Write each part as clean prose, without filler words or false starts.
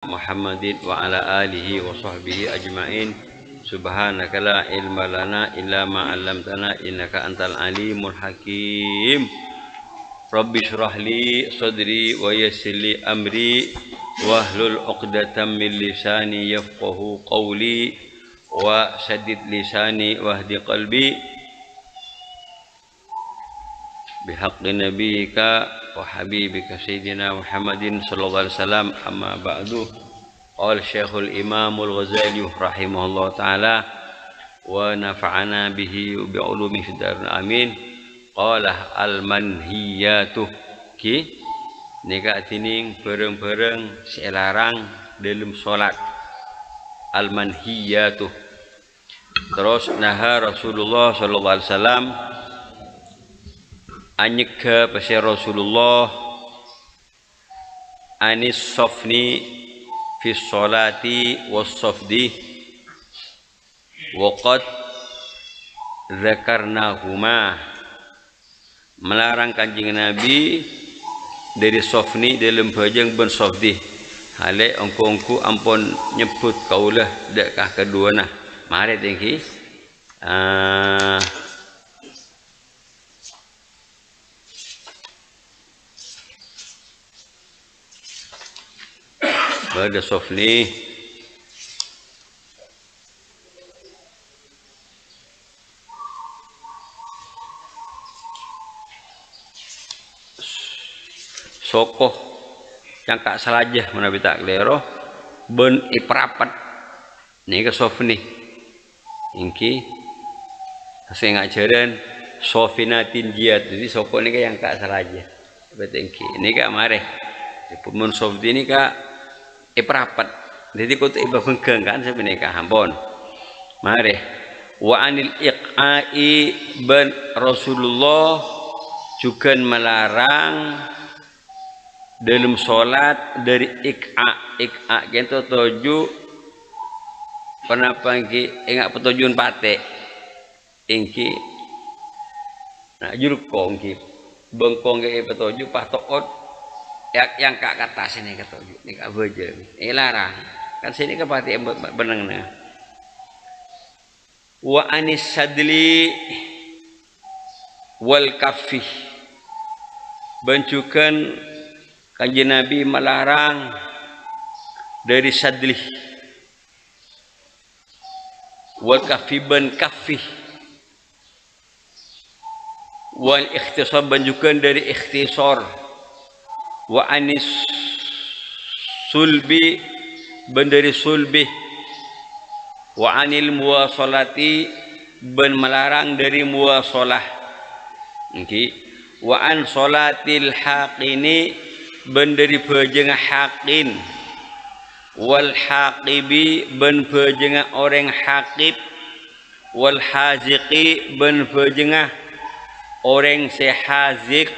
Muhammadin wa ala alihi wa sahbihi ajma'in. Subhanaka la ilma lana illa ma 'allamtana innaka antal alimul hakim. Rabbi shrah li sadri wa yassir li amri wahlul 'uqdatam min lisani yafqahu qawli wa saddid lisani wahdi qalbi bihaqqi nabiyyika wa habibika sayyidina Muhammadin sallallahu alaihi wasallam. Amma ba'du. Qala Syekhul Imamul Ghazali rahimahullah taala wa nafa'ana bihi bi ulumi fid darin amin. Qala al manhiyatu ki nika tining bareng-bareng selarang dalam salat. Al manhiyatu. Terus naha Rasulullah sallallahu alaihi wasallam anyega pasir Rasulullah anis sofni fi sholati was sofdi waqad zakarnahuma, melarang Kanjeng Nabi dari sofni dalam bajang ben sofdi hale ongko ampun nyebut kaulah dekah kedua nah mari tinggi pada sofni sokoh cangkak salajah menabi tak lero ben iprapat ni ke sofni ingki saya ngajaran sofinatin jihad, jadi sokoh ni ke yang kak salajah betul ingki ini kak mare pun sofni ni kak iprapat, jadi kau tu iba bengkeng kan sebenarnya hampon. Mari wa anil iqai ban Rasulullah juga melarang dalam solat dari iqa gitu tuju kenapa ingki ingat petujuan pate ingki nak juruk kongki bengkong ke petuju pas tokot yang kak kata sini kata ini kak baca ini larang kan sini ke pati benangnya wa anis sadli wal kaffi bencukan Kanjeng Nabi melarang dari sadli wal kaffi ben kaffi wal ikhtisar bencukan dari ikhtisar wa anis sulbi bandari sulbi wa anil muwasalati ben melarang dari muwasalah okay. Wa an salatil haqini ben dari bajeng haqin wal haqibi ben bajeng orang haqib wal haziqi ben bajeng orang sehaziq.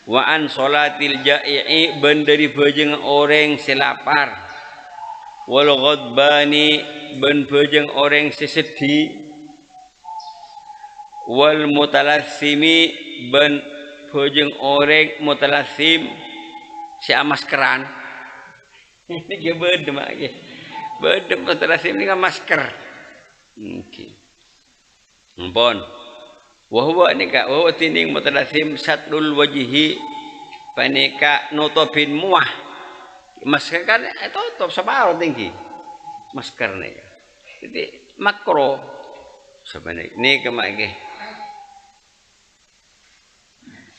Wa an salatil ja'i'i ben dari bajeng orang selapar wal ghadbani ben bajeng orang sesedih wal mutalassimi ben bajeng orang mutalassim si maskeran ini ge bedem aja bedem mutalassim ini kan masker mungkin ampun wahwa nika wahwa tining mutalasim satlul wajihi panika nutupin muah masker kan tutup separuh tinggi masker nih jadi makro sebenarnya ini kemana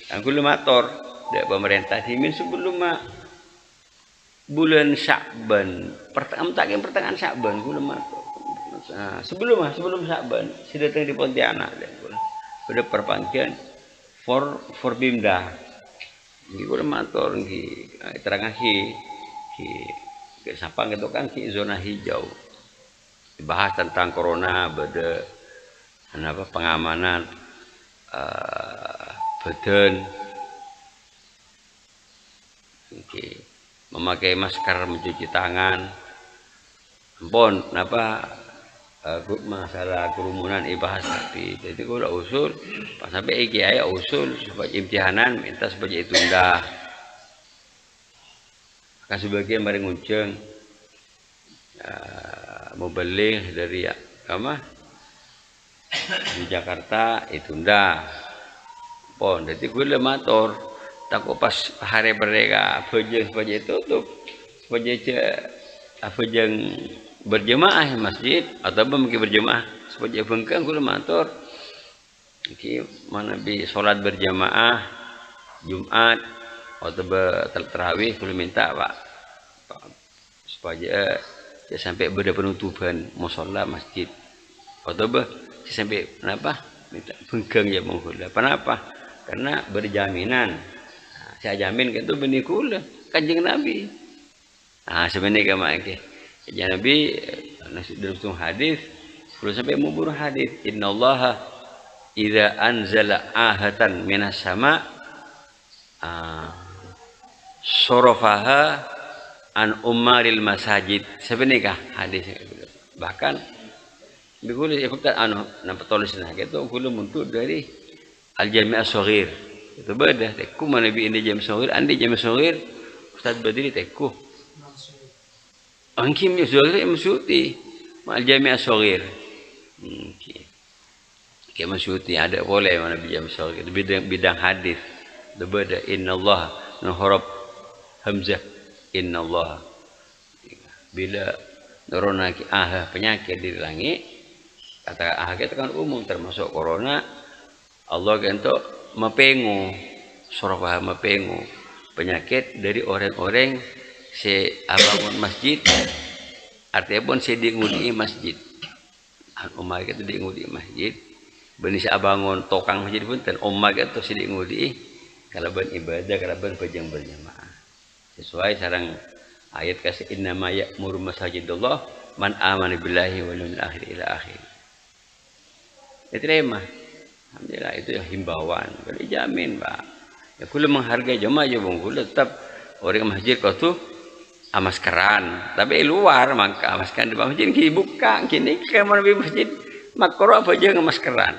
aku lemator dari pemerintah dimin sebelum bulan Sya'ban pertengahan Sya'ban aku lemator sebelum Sya'ban sudah datang di Pontianak pada perpanjangan for Bimda ini boleh matur nggih terangkan ki sapang itu kan ki zona hijau dibahas tentang corona pada apa pengamanan badan memakai masker mencuci tangan ampun apa masalah kerumunan ibahas tapi jadi gua udah usul pas sampai iki aya usul supaya imtihanan minta supaya ditunda kan sebagian mari ngunceng mau beli dari apa di Jakarta itu ndak pon jadi gue motor takut pas hari mereka bejeng sebagai tutup sebagai apa yang berjemaah masjid atau mungkin berjemaah sebagai bengkang gue motor iki mana bi sholat berjamaah Jumat atau terawih gue minta pak supaya sampai pada penutupan musola masjid atau sampai kenapa minta bengkang ya menghula kenapa karena berjaminan saya jamin itu benih kula kanjeng Nabi sebenarnya kayak kanjeng Nabi dalam hadis belum sampai mubur hadis innallaha idza anzala ahatan minas sama sorofaha an umaril masajid sebenarnya hadis bahkan dikulis ikut nampak tulisnya itu gula muncul dari al jami' as-shaghir itu beda teku mana bi ini jami' as-shaghir andi jami' as-shaghir Ustaz Badri teku angkim as-shaghir masyuti al jami' as-shaghir kayak masyuti ada boleh mana bi jami' as-shaghir bidang hadis itu beda innallaha nuhurab hamzah innallaha bila nuronaki penyakit di langit kata itu kan umum termasuk corona Allah untuk mepengu surah mepengu penyakit dari orang-orang si abangun masjid artinya pun si diingudi masjid umat itu diingudi masjid benih si abangun tokang masjid pun dan umat itu si diingudi kalau beribadah kalau berjamaah berjamaah sesuai sarang ayat kasih innama ya'muru masajidallah man amana billahi wal yawmil akhir ila akhir diterima alhamdulillah itu himbauan kalau dijamin pak ya kula menghargai jemaah ya bang kula tetap orang masjid kau tuh maskeran tapi luar maka maskeran di masjid kini buka kini kamar di masjid makro apa aja maskeran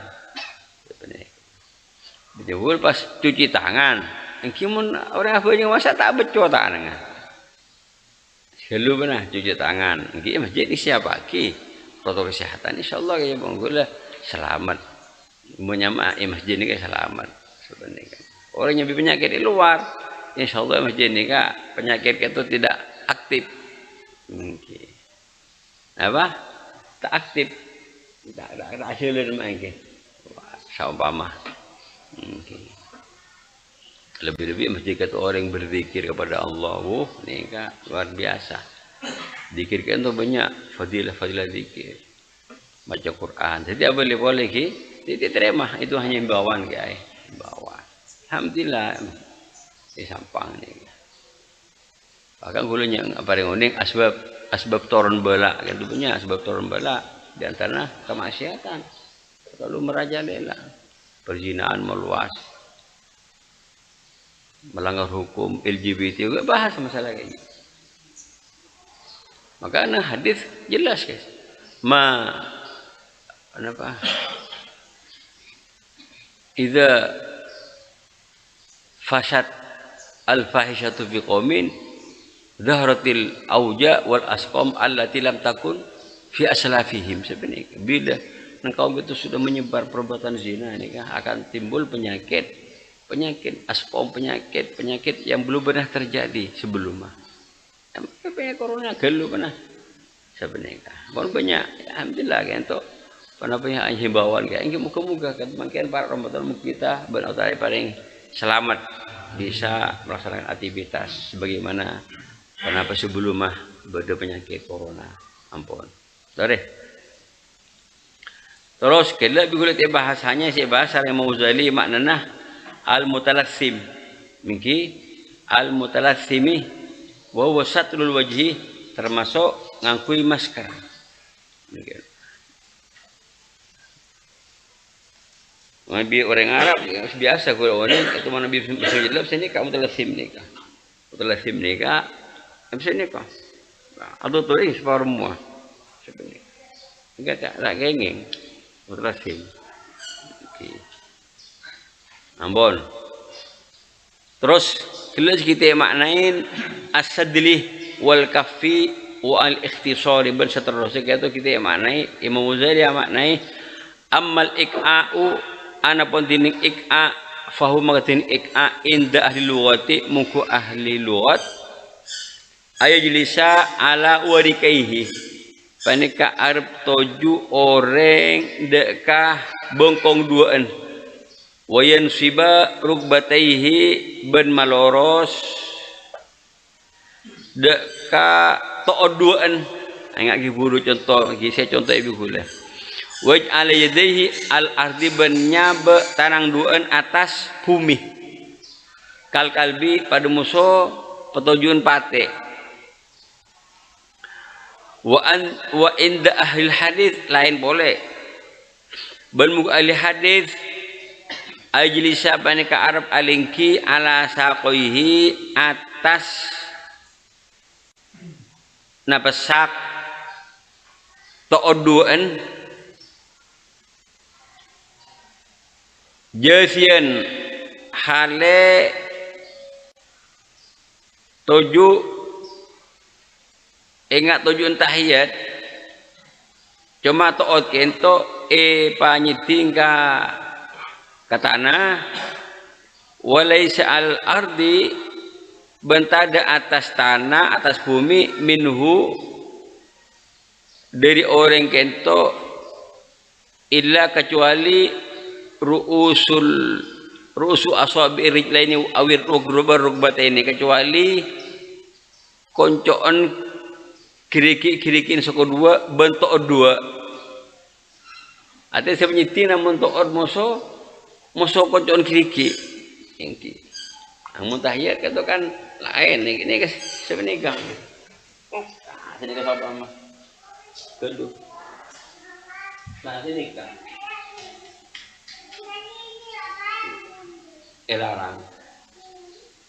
betul pas cuci tangan kimun orang apa yang masa tak beco tangan selalu benar cuci tangan ki masjid ini siapa ki protokol kesehatan insyaallah ya bang kula selamat menyama masjid ini selamat sebenarnya orang yang penyakit di luar insyaallah masjid ini penyakit itu tidak aktif mungkin apa tak aktif tidak ada hasil dari mungkin saumpama mungkin lebih-lebih masjid itu orang berzikir kepada Allah ini luar biasa zikir kan itu banyak fadilah zikir baca Quran jadi boleh ki tidak terima itu hanya himbauan guys himbauan alhamdulillah di sampang nih bahkan gulunya apa yang unik asbab turun bala kan itu punya asbab turun bala di antara kemaksiatan lalu merajalela perzinahan meluas melanggar hukum LGBT juga bahas masalah kayak gitu makanya hadis jelas guys kenapa idza fashat al-fahishatu fi qaumin dhaharatil auja wal asqam allati lam takun fi aslafihim sebenarnya bila kaum itu sudah menyebar perbuatan zina ini akan timbul penyakit asqam penyakit yang belum pernah terjadi sebelumnya penyakit corona gelu pernah sebenarnya banyak alhamdulillah kan untuk kenapa himbauan kayak ini muka-muka kan makin para Ramadan kita benar-benar paling selamat bisa melaksanakan aktivitas sebagaimana kenapa sebelumnya ada penyakit corona ampun sorry terus kalau lebih bahasanya si bahasa yang Mauzali maknanya al-mutalassim mungkin al-mutalassimi wa huwa satrul wajhi termasuk ngakui masker mungkin Nabi orang Arab biasa kalau orang itu mana Nabi bisa jelas sini kamu mutalassim nikah bisa nikah atau tuh ini semua sebenarnya enggak tak gengeng mutalassim Ambon terus Kalau kita maknain as-sadli wal kaffi wa al-ikhtisari dan seterusnya itu kita maknai Imam Ghazali maknai ammal iqa'u ana pun dining iqa fahu magatin iqa inda ahli lughati muku ahli lughat ayajlisa ala warikaihi panika arab toju orang dekah bengkong duaan wayan siba rukbataihi ben maloros deka to'oduan enggak giburu contoh lagi saya contoh ibu gula waj ala yadaihi al ardi ben nyabe tanang duan atas bumi kal kalbi pada musuh petujuan pate wa inda ahli hadis lain boleh ben muka ahli hadis ajlisa panika arab alingki ala saqoihi atas napasak to'oduan jasian hale tuju ingat tujuan tahiyat cuma to'ot kento panyiting ka katana walaysa al ardi bentada atas tanah atas bumi minhu dari orang kento illa kecuali ru'usu asabi rijlaini awir rukbataini kecuali koncoan kiriki soko dua bentuk dua ada saya penyiti namun to'od musuh koncoan kiriki ingki namun tahiyat itu kan lain ini guys sebenarnya sini ke apa mah kedua nah sini kan larang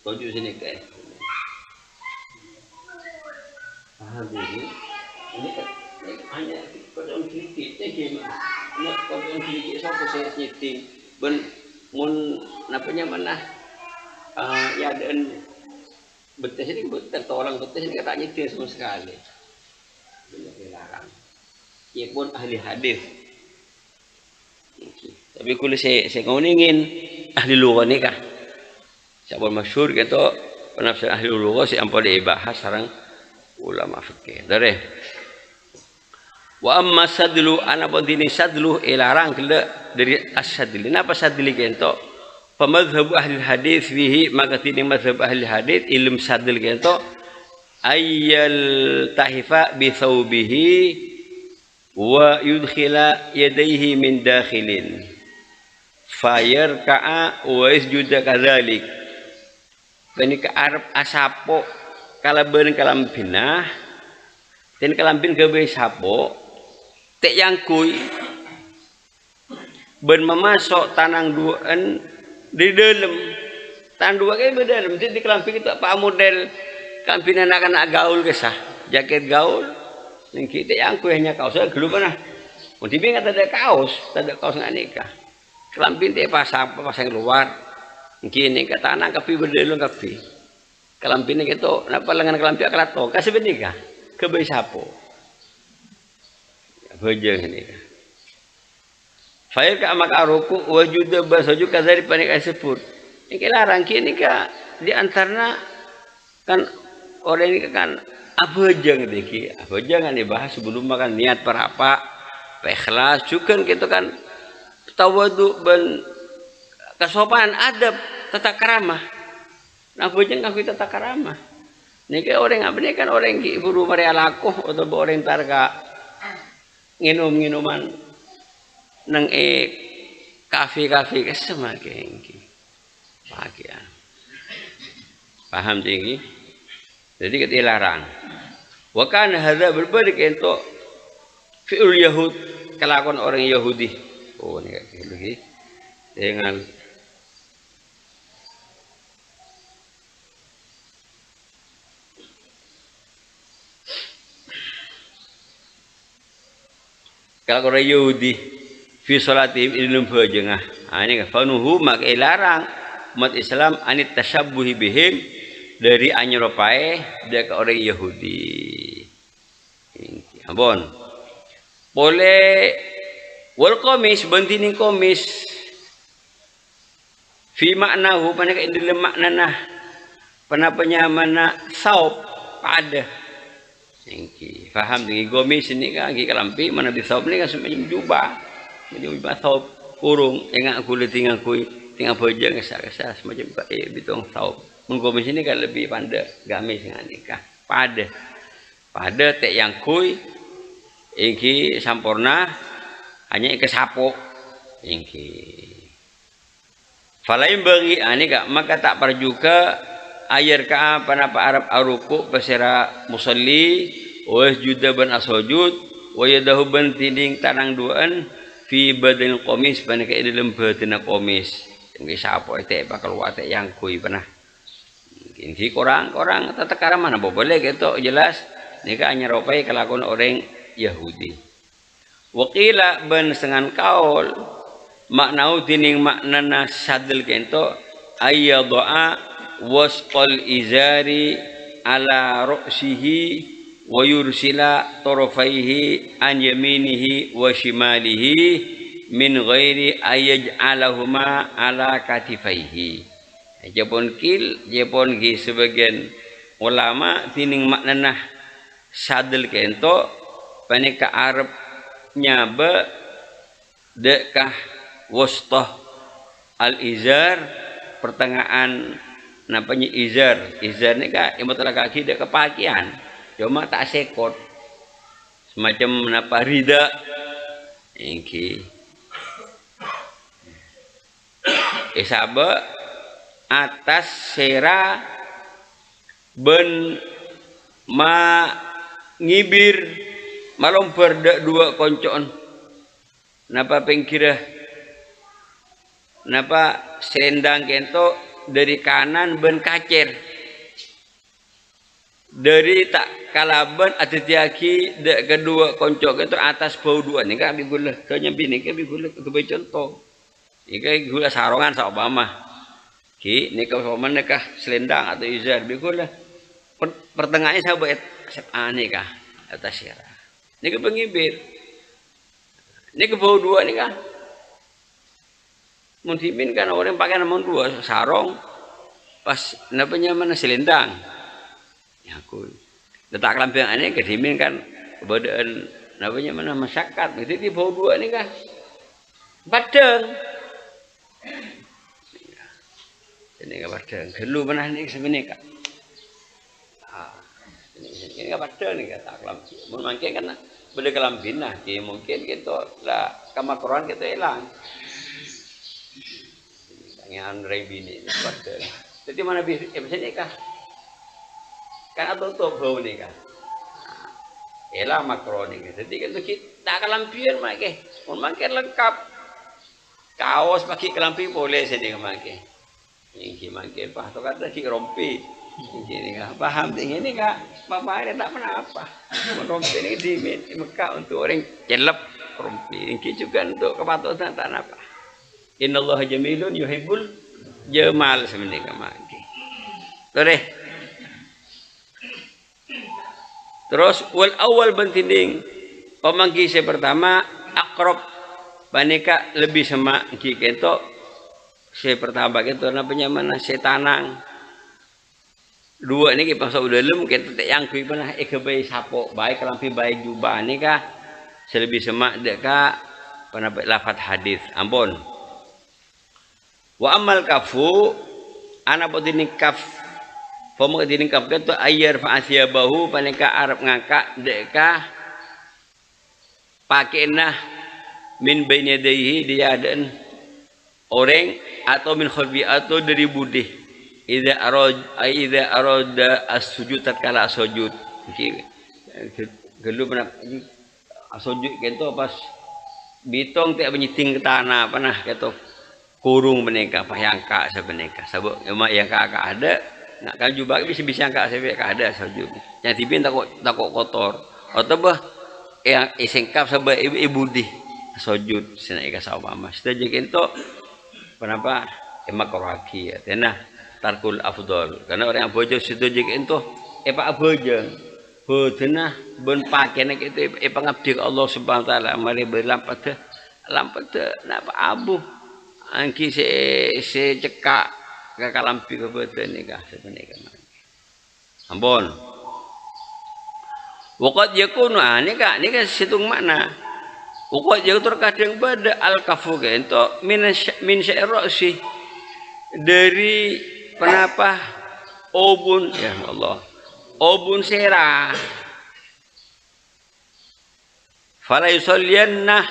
tujuh sini guys ini hanya koncoan kiriki gimana koncoan kiriki siapa saya nyeting ben mun napanya mana ya dan betes ini betul orang betes ini kata nyetir sama sekali banyak dilarang ya pun ahli hadis tapi kalau saya ngomongin ahli lughah ni kah siapa masyhur gitu penafsir ahli lughah si ampun dibahas sareng ulama fikih dari wa amma sadlu ana bodini sadlu ilarang dari as-sadli napa sadli kento pemadhab ahli hadis fihi maka tining madhab ahli hadis ilm sadl kento ayyal tahifa bi thawbihi wa yudkhila yadayhi min dakhilin fayarka'a wa isjuda kadzalik bani ka arab asapo kalabeun kalambinah dan kalambin gawe sapo tek yangkui ben memasok tanang duaan di dalam tanang dua kayak dalam di kelampin itu apa model kelampin anak-anak gaul kesah jaket gaul yang kita yangkui hanya kaos gelap mana mau dibingat ada kaos nggak nikah kelampin teh pasang luar mungkin ini kata anak kapi berdalam kapi kelampinnya gitu napa lengan kelampin kelato kasih benika kebayi sapo bejeng ini Fair ka makaruku wajuda basaju kadzari panik disebut. Iki larang kini ka di antaranya kan orang ini kan abejeng diki. Abejeng kan dibahas sebelum makan niat para apa ikhlas juga gitu kan tawadu ben kesopanan adab tata keramah. Nah abejeng aku tata keramah. Niki orang abene kan orang ki buru marea lakuh atau orang targa nginum-nginuman nang kafe-kafe kesema kengki bagian paham tinggi jadi kita larang wa kana hadza berbalik untuk fi'ul yahud kelakuan orang Yahudi oh ini kayak begini dengan kalau orang Yahudi fi salatihim ilmu bajengah ini fanuhu mak larang umat Islam anit tasyabbuhi bihim dari anyerupai dia ke orang Yahudi. Abon. Boleh wal komis bentining komis fi maknahu pada ke dalam maknana penapanya mana saub pada ingki faham dengan komis ini kan gi kalampi mana di saub ni kan semacam jubah saub kurung engak aku tinggal bojang kesah semacam bitong saub mun komis ini kan lebih pandai gamis dengan nikah pada tek yang kui ingki sampurna hanya ke sapo ingki falain bagi ani kak maka tak perjuka ayar ka panapa Arab aruku pasera musalli wa juda ban asujud wa yadahu ban tiding tanang duaan fi badal qamis panaka dalam badan qamis ingki sapo ete bakal wate yang kui pernah ingki korang tetekara mana boleh gitu jelas nika nyerupai kelakuan orang Yahudi. Wakila ban sengan kaul maknau tining maknana sadel kento ayyadha wasqal izari ala ru'sihi wa yursila tarafaihi an yaminihi wa shimalihi min ghairi ayaj'alahuma ala katifaihi. Japon ki sebagian ulama tining maknana sadel kento paneka Arab nyaba dekah wastah al izar pertengahan napanya izar ni kak yang betul kaki dek kepakian cuma tak sekot semacam napa rida ingki isaba atas sera ben ma ngibir malom perda dua koncoon napa pengkira napa sendang kento dari kanan ben kacer dari tak kalaban ada tiaki de kedua koncok itu atas bau dua nih kan bigula kanya bini kan bigula kebai contoh ini gula sarongan saobama ki nikah sama nikah selendang atau izar bigula pertengahannya sahabat aneh kah atas sirah ini ke pengibir ini ke bau dua nih kah muntimin kan orang pakai nama dua sarong pas namanya mana selendang ya aku letak lampiang aneh kedimin kan keberadaan namanya mana masyarakat itu di bau dua nih kah badeng ini nggak badeng gelu pernah nih sebenarnya kak ini nggak badeng nih kata kelampi mungkin kan beli kelambin nah mungkin gitu lah kamar Quran kita hilang yang rebini badeng jadi mana bisa nikah kan atau tuh bau nikah hilang makro nih jadi kan tuh kita kelampian makai mungkin lengkap kaos pakai kelampi boleh sedih makai ini makai pak tuh kata ki rompi ini nggak paham ini nggak bapak ada tak pernah apa rompi ini di Mekah untuk orang celep rompi ini juga untuk kepatuhan tak apa innallaha jamilun yuhibbul jamal sebenarnya maki terus wal awal bentinding pemangki pertama akrab baneka lebih semak kito saya pertama itu namanya mana setanang dua ini kita pasal dalam kita yang kui pernah bayi sapo baik kelampi baik jubah ini kah selebih semak deka pernah lafat hadis ampun wa amal kafu anak bodini kaf pomo dini kaf itu ayar fa'asya bahu paneka Arab ngangka deka pakai nah min baini yadayhi dia dan orang atau min khalbi atau dari budih idza arada as-sujud tatkala sujud gelu pernah sujud kento pas bitong tak menyiting ke tanah pernah kento kurung beneka payangka sebeneka sabuk emak yang kakak ada nak kan juga bisa angka saya ada sujud yang tibin takut kotor atau bah yang isengkap sabuk ibu di sujud sina ika sawama setuju kento kenapa makraki ya tenah tarkul afdol karena orang yang bojo situ jik ento pak bojeng tenah ben pakene itu pangabdi Allah Subhanahu wa taala mari berlampat napa abu angki se cekak kakalampi kebeten nikah sebenarnya ampun waqad yakunu nikah situng makna waqad yakunu terkadang pada al kafu ento min sya'rasi dari penapa obun ya Allah obun serah fala yusalliyanna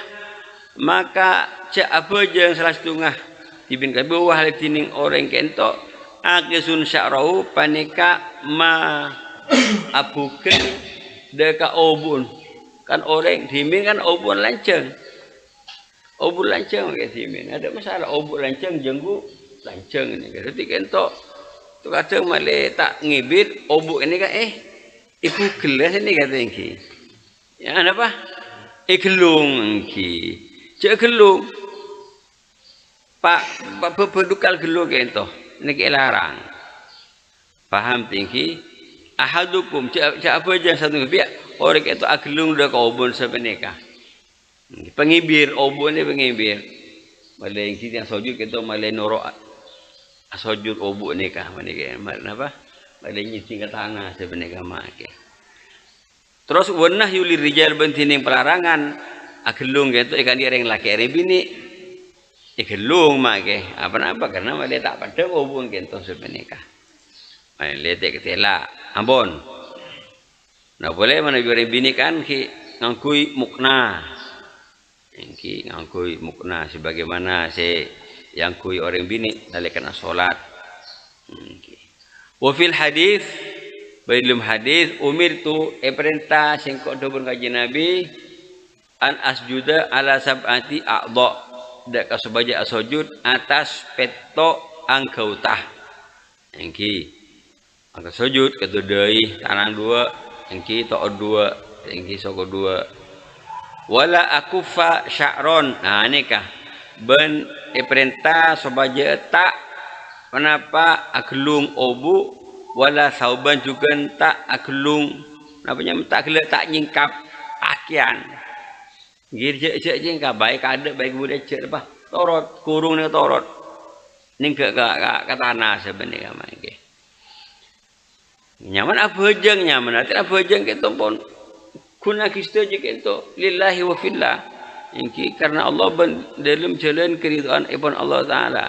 maka cak apa jeung salah setengah ibin ka bawah tining orang kento akisun sya'rahu panika ma abukeun deka obun kan orang dimin kan obun lanceng kayak dimin ada masalah obun lanceng jenggu lanceng ini jadi kento tu kadang male tak ngibir obun ini kan ibu gelas ini kata engki ya apa gelung engki cek gelung pak bedukal gelung kento ini larang paham tinggi ahadukum cak apa aja satu pihak orang itu agelung udah kaubun sebenarnya pengibir obun ini pengibir malai yang sojud kita malai norok sojud obun nikah malai apa malai nyicing ke tanah sebenarnya make terus wenah yuli rijal bentining pelarangan agelung gitu ikan dia yang laki hari bini gelung make apa karena malai tak pada obun gitu sebenarnya malai letek ketela ampun nah boleh mana biar bini kan ki ngangkui mukna ngangkui mukna sebagaimana yang kui orang bini nalikan salat wa fil hadis bailum hadis umirtu perintah sing kok dobon kaji nabi an asjuda ala sab'ati a'dha dak kasebaja sujud atas peto angkautah engki angka sujud kedudai tanang dua engki tok dua engki soko dua wala akufa sya'ron nah nikah ben perintah sebaja tak kenapa agelung obu wala sauban juga tak agelung namanya tak gele tak nyingkap pakaian girje jingkap baik ada baik budaya cek apa torot kurung nih torot ning ke tanah sebenarnya mangke nyaman apa jeng nyaman arti apa jeng kita pun kuna kisto je kita lillahi wa fillah ingki karena Allah dalam jalan keridhaan ibn Allah taala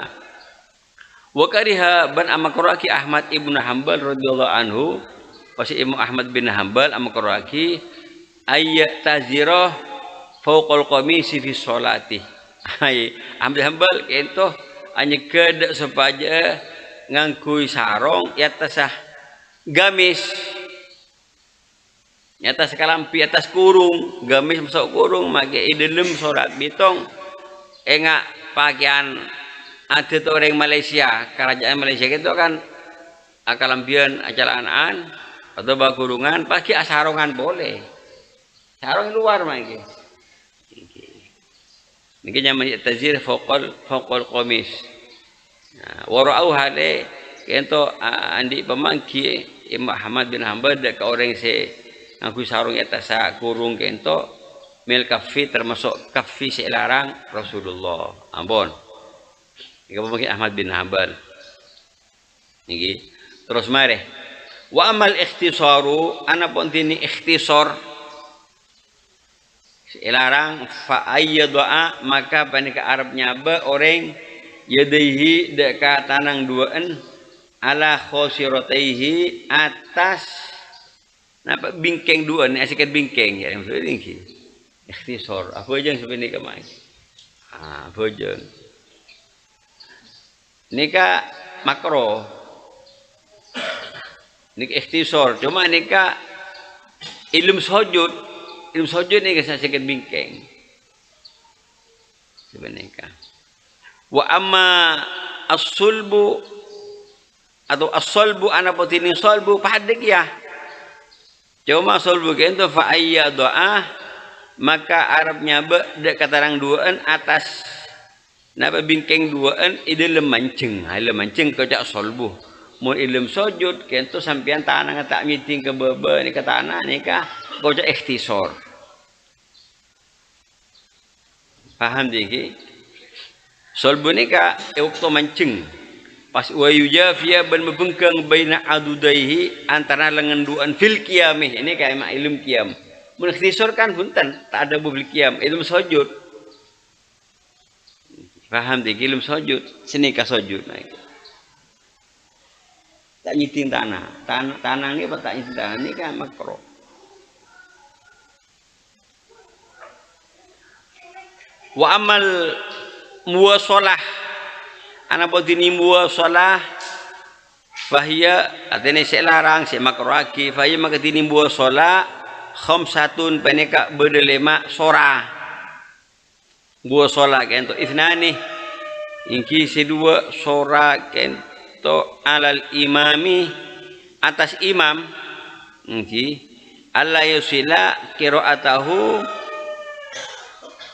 wa kariha ban amakraki Ahmad ibn Hanbal radhiyallahu anhu pasti Imam Ahmad bin Hanbal amakraki ayat tazirah fauqal qamisi fi sholati ai Ahmad Hanbal kento hanya kedak sepaja ngangkui sarong ya tasah gamis atas kalampi atas kurung gamis masuk kurung make dalam solat bitong enggak pakaian ada tuh orang Malaysia kerajaan Malaysia itu kan kalampian acalaan atau bakurungan pakai sarongan boleh sarong luar make mungkin nyaman tazir faqal qamis warau hale kento andi pemangki Imam Ahmad bin Hanbal dak orang aku sarung atas kurung kento mil kafi termasuk kafi selarang Rasulullah ampun ini mungkin Ahmad bin Hanbal ini terus mari wa amal ikhtisaru ana pun tini ikhtisar selarang fa ayyadha maka panika Arabnya ba orang yadaihi deka tanang duaan ala khosirataihi atas napa bingkeng dua ni asikat bingkeng ya maksudnya tinggi ikhtisar apa aja sebenarnya kemai apa aja nikah makro nikah ikhtisar cuma nikah ilmu sujud nikah asikat bingkeng sebenarnya wa amma as-sulbu atau as-salbu ana potini salbu pahadik ya cuma sulbu kento fa ayya doa maka Arabnya be dek katarang duaan atas Napa bingkeng duaan idem mancing, haile mancing kau cak solbu. Mun ilm sujud kento sampean tanang tak meeting ke bebe ni ke tanah ni kah kau cak ikhtisar. Paham diki? Solbu ni kah waktu mancing. Pas wa yujafiya ban membengkang baina adudaihi antara lengan duaan fil qiyamih. Ini kayak mak ilmu qiyam. Mun ikhtisar kan punten tak ada bil qiyam, ilmu sujud. Paham diki ilmu sujud, sini ka sujud naik. Tak nyiting tanah. Tanah ni apa tak nyiting tanah ni kan makro. Wa amal muwasalah ana bodini muwasalah fahiya atene sik larang sik makro aki fahiya makatini muwasalah khamsatun peneka berdelema sora muwasalah kento ithnani ingki sedua sora kento alal imami atas imam ingki alla yusila qiraatahu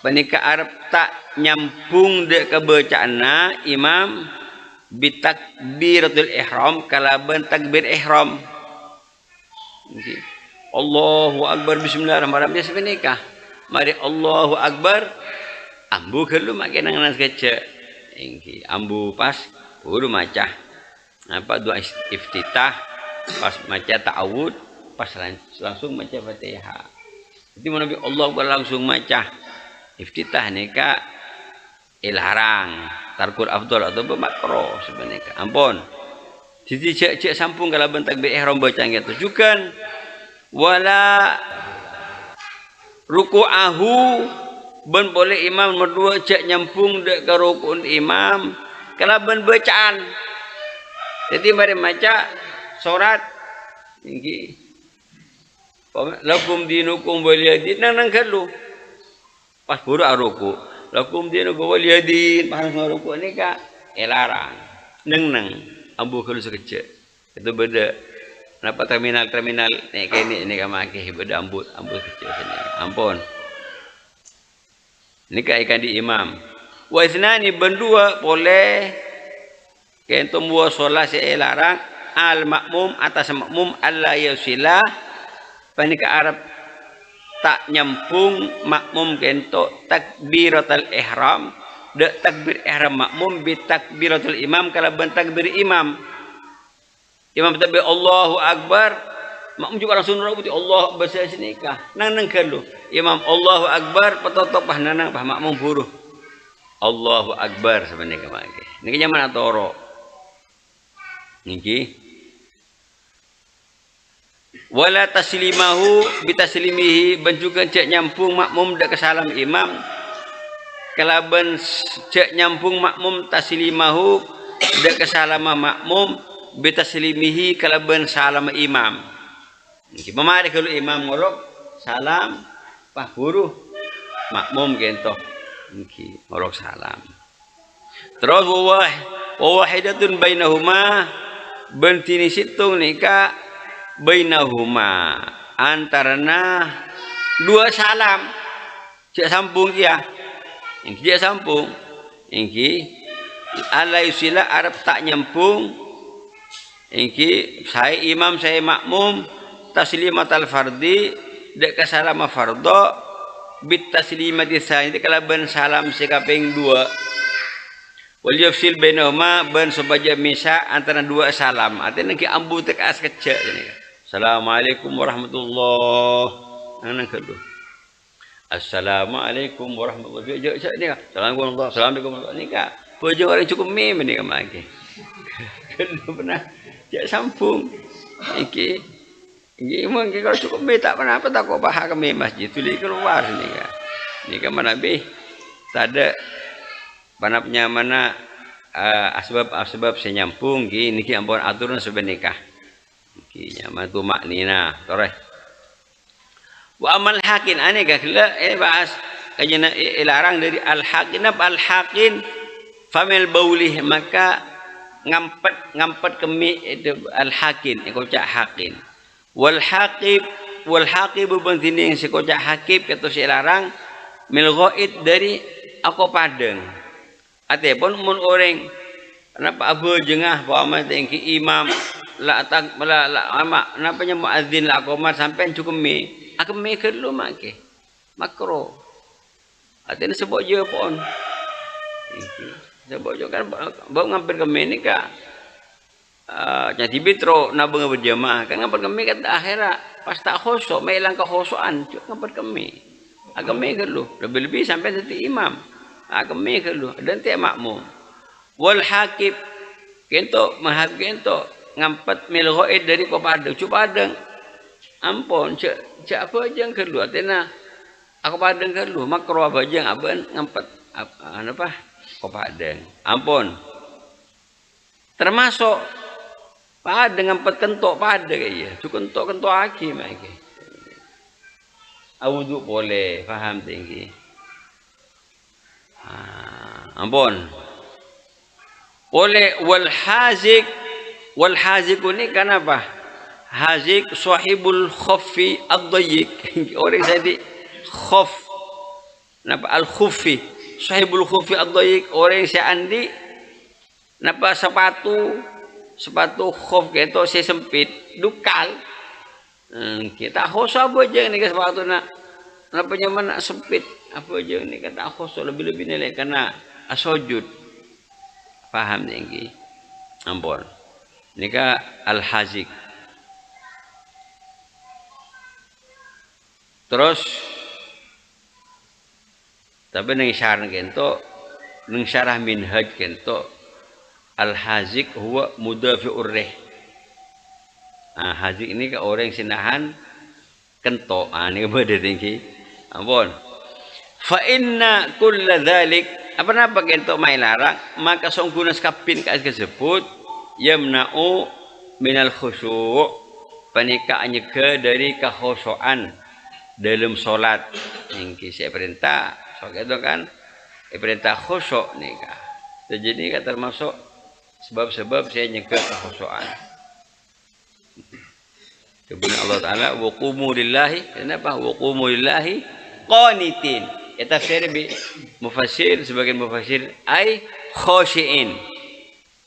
panika Arab tak nyampung dek kebacaanna imam bitakbiratul ihram kalaban takbir ihram okay. Allahu akbar bismillahirrahmanirrahim biasa menikah mari Allahu akbar ambu kelu makin nang kece ingki ambu pas uru macah apa doa iftitah pas maca ta'awud pas langsung maca Fatihah jadi Nabi Allah akbar langsung maca iftitah nika ilarang tarkul afdal atau bermakro sebenarnya ampun jadi cek sampung kalau bentak ihram baca gitu tujukan wala ruku'ahu ben boleh imam berdua cek nyampung dek ke rukun imam kalau ben bacaan jadi mari maca surat tinggi lakum dinukum waliyadin nang kalu pas buru aruku lakum dinukum waliyadin pas aruku ni ka larang neng ambu kalu sekecil itu beda kenapa terminal ni kayak ini ka make beda ambut kecil sini ampun ini ikan di imam wa isnani berdua boleh kento muwasalah si larang al makmum atas makmum alla yusila panika Arab tak nyampung makmum kento takbiratul ihram de takbir ihram makmum bi takbiratul imam kalau ben takbir imam takbir Allahu akbar makmum juga langsung rabuti Allah bahasa sini kah nang kalu imam Allahu akbar petotok pah nanang pah makmum buruh Allahu akbar sebenarnya kemake niki zaman atoro niki wala taslimahu bitaslimihi ben juga cek nyampung makmum dak kesalam imam kalaban cek nyampung makmum taslimahu dak kesalama makmum bitaslimihi kalaban salam imam niki memari kalau imam ngorok salam pah buruh makmum gento niki ngorok salam terus wahidatun bainahuma bentini situng nika bainahuma antarana dua salam cek sampung dia ingki dia sampung ingki ala yusila Arab tak nyampung ingki saya imam saya makmum taslimatal fardi dek kasalama fardo bit taslimati sani kalau ben salam sekaping dua wal yafsil bainahuma ben sebaja misa antara dua salam artinya ki ambu tek as kecek ni assalamualaikum warahmatullahi nang kedua assalamualaikum warahmatullahi ni assalamualaikum ni ka bojo orang cukup mem ni kamake kedua pernah jak sampung iki mungkin kalau cukup mem tak pernah apa tak kau bahas ke masjid tulis keluar ni ka ni ka mana be tak ada panapnya mana asbab saya nyampung gini ki ampun aturan sebenikah ki nyaman tu maknina toreh wa amal hakin ane gak bahas kajana larang dari al hakin famil baulih maka ngampet kemi itu al hakin kocak hakin wal haqib bentini yang sekocak hakib kata si larang mil ghaid dari aku padeng ate pun mun orang kenapa abu jengah bawa tinggi imam la tak la ama napanya muadzin la qomat sampai cukup mi akemi kedlu make makro ate sebut je pun sebut je kan bau ngampir kemi ni ka jadi bitro nabung berjamaah kan ngampir kemi kata akhirat pas tak khusuk mai ilang kekhusukan ngampir kemi agami kedlu lebih-lebih sampai jadi imam agami kedlu dan tiap makmum wal hakib kento mahab kento ngampet mil ghaid dari ko padang cu padang ampun cek apa jeung kedlu atena aku padang kedlu makro apa jeung aben ngampet apa ko padang ampun termasuk padang ngampet kentok padang ya cu kentok aki make awudu boleh faham tinggi ampun oleh wal hazik ini kenapa hazik sahibul khuffi ad-dayyiq orang jadi khuf napa al khuffi sahibul khuffi ad-dayyiq orang seandi napa sepatu khuf gitu saya sempit dukal kita khus apa aja ni sepatu nak napa nyaman sempit apa aja ni kata khus lebih-lebih nilai karena asujud paham tinggi ampun nika al hazik terus tapi nang syarah kento nang syarah minhaj kento al hazik huwa mudafi'ur rih hazik ini ke orang sinahan kento ini beda tinggi ampun fa inna kulla dzalik apa kento mai larang maka songkuna skapin ka disebut yamna'u minal khusyu' panika nyeke dari kekhusyuan dalam salat ingki saya perintah so gitu kan perintah khusyuk nika jadi termasuk sebab-sebab saya nyeke kekhusyuan kemudian Allah taala wa qumu lillahi kenapa wa qumu lillahi qanitin tafsir bi mufassir sebagian mufassir ai khoshiin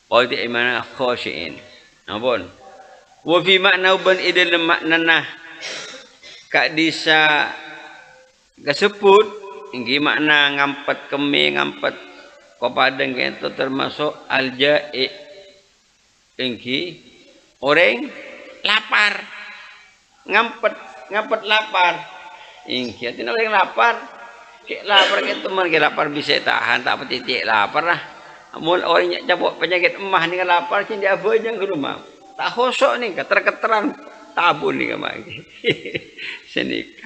qadi mana khoshiin ampun wa fi makna ban idal maknana ka disa kasebut inggi makna ngampet kemi ngampet kepadang itu termasuk alja'i inggi orang lapar ngampet lapar inggi artinya orang lapar lapar ke teman ke lapar bisa tahan tak petitik lapar lah amun orang cabut penyakit emah ni lapar kin dia apa je ke rumah tak khosok ni keter-keteran tabun ni kamai senik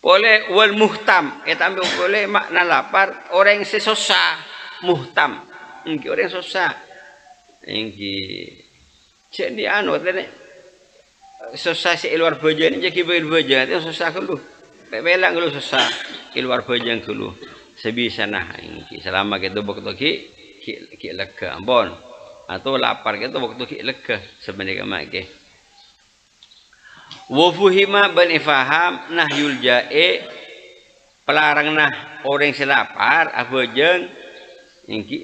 boleh wal muhtam kita ambil boleh makna lapar orang sesosa muhtam ingki orang sosa ingki cek di anu tadi sosa si luar baja ni jadi baja itu sosa dulu belang dulu susah keluar bajang dulu sebisa nah ini selama kita waktu ki lega ampun atau lapar kita waktu ki lega sebenarnya make wa fuhima ban ifaham nahyul jae pelarang nah orang selapar apa jeung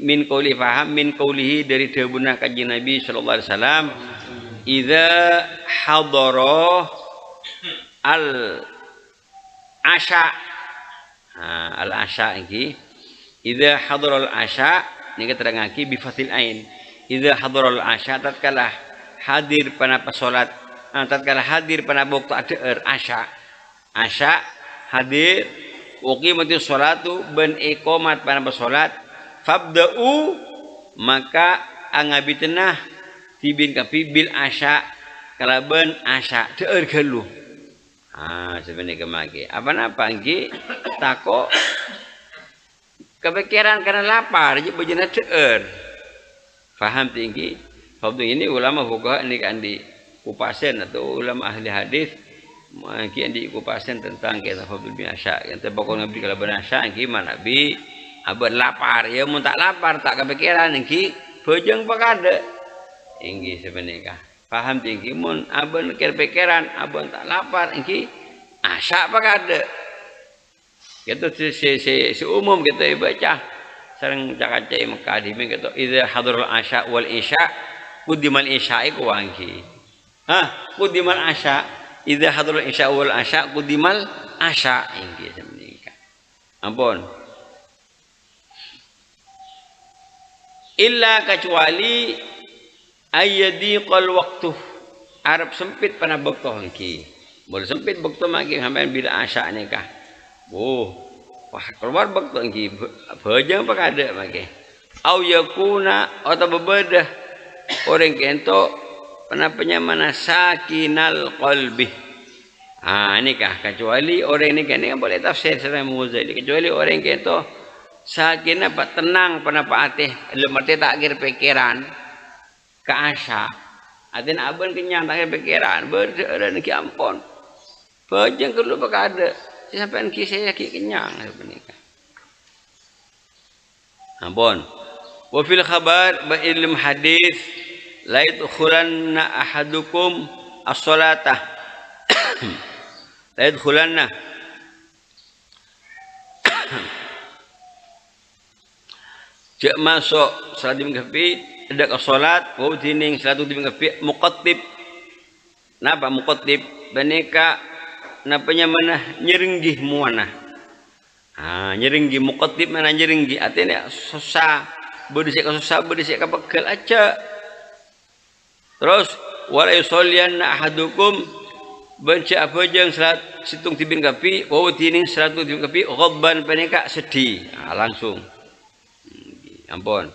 min qauli faham min qaulihi dari dawuh kanjeng Nabi sallallahu alaihi wasallam idza hadara al asya al asya iki idza hadaral asya ni keterangake bi fathil ain idza hadaral asya tatkala hadir pada salat tatkala hadir pada waktu ada asya hadir uqimatis sholatu ban iqamat pada salat fabda'u maka angabitnah tibin kapi bil asya kalaban asya teueur galuh sebenarnya kemaki apa-apa nggih tako kepikiran karena lapar jadi bejana teueur paham tinggi waktu ini ulama fuqaha ini kan di kupasen atau ulama ahli hadis mungkin di kupasen tentang kita fadl bin asya yang terpokok nabi kalau benasya gimana nabi abad lapar ya mun tak lapar tak kepikiran nggih bojong pakade nggih sebenarnya paham tinggi mun abon pikiran abon tak lapar iki asak apa kada Gitu si umum kita baca sareng cakacai Mekah di gitu idza hadarul asya wal isya qudimal isya'i kuangki. Qudimal asya idza hadarul isya wal asya qudimal asya ingki semenika. Ampun. Illa kecuali ayyadiqal waktu Arab sempit pana bekto hengki. Boleh sempit bekto magi sampean bila asya nikah. Wah keluar bekto hengki bejang pakade magi. Au yakuna atau bebedah orang kento pana penyamana sakinal qalbi. Nikah kecuali orang nikah ini boleh tafsir secara Muzali kecuali orang kento sakin apa tenang pana paatih lemate takir pikiran ke asa atin aben kenyang takir pikiran berada ki ampon bajang kudu pakade sampean ki saya ki kenyang menika ampun wa fil khabar ba ilm hadis la yadkhulanna ahadukum as-salatah la yadkhulanna cek masuk salat di kafi ada ke salat wa tining salat di kafi muqattib napa muqattib baneka napanya mana nyerenggih muana nyerenggih muqattib mana nyerenggih artinya susah berdisik ka pegel aja terus wala yusollianna ahadukum baca apa jeung salat situng tibin kafi wa tining salat di kafi ghadban baneka sedih langsung ampun.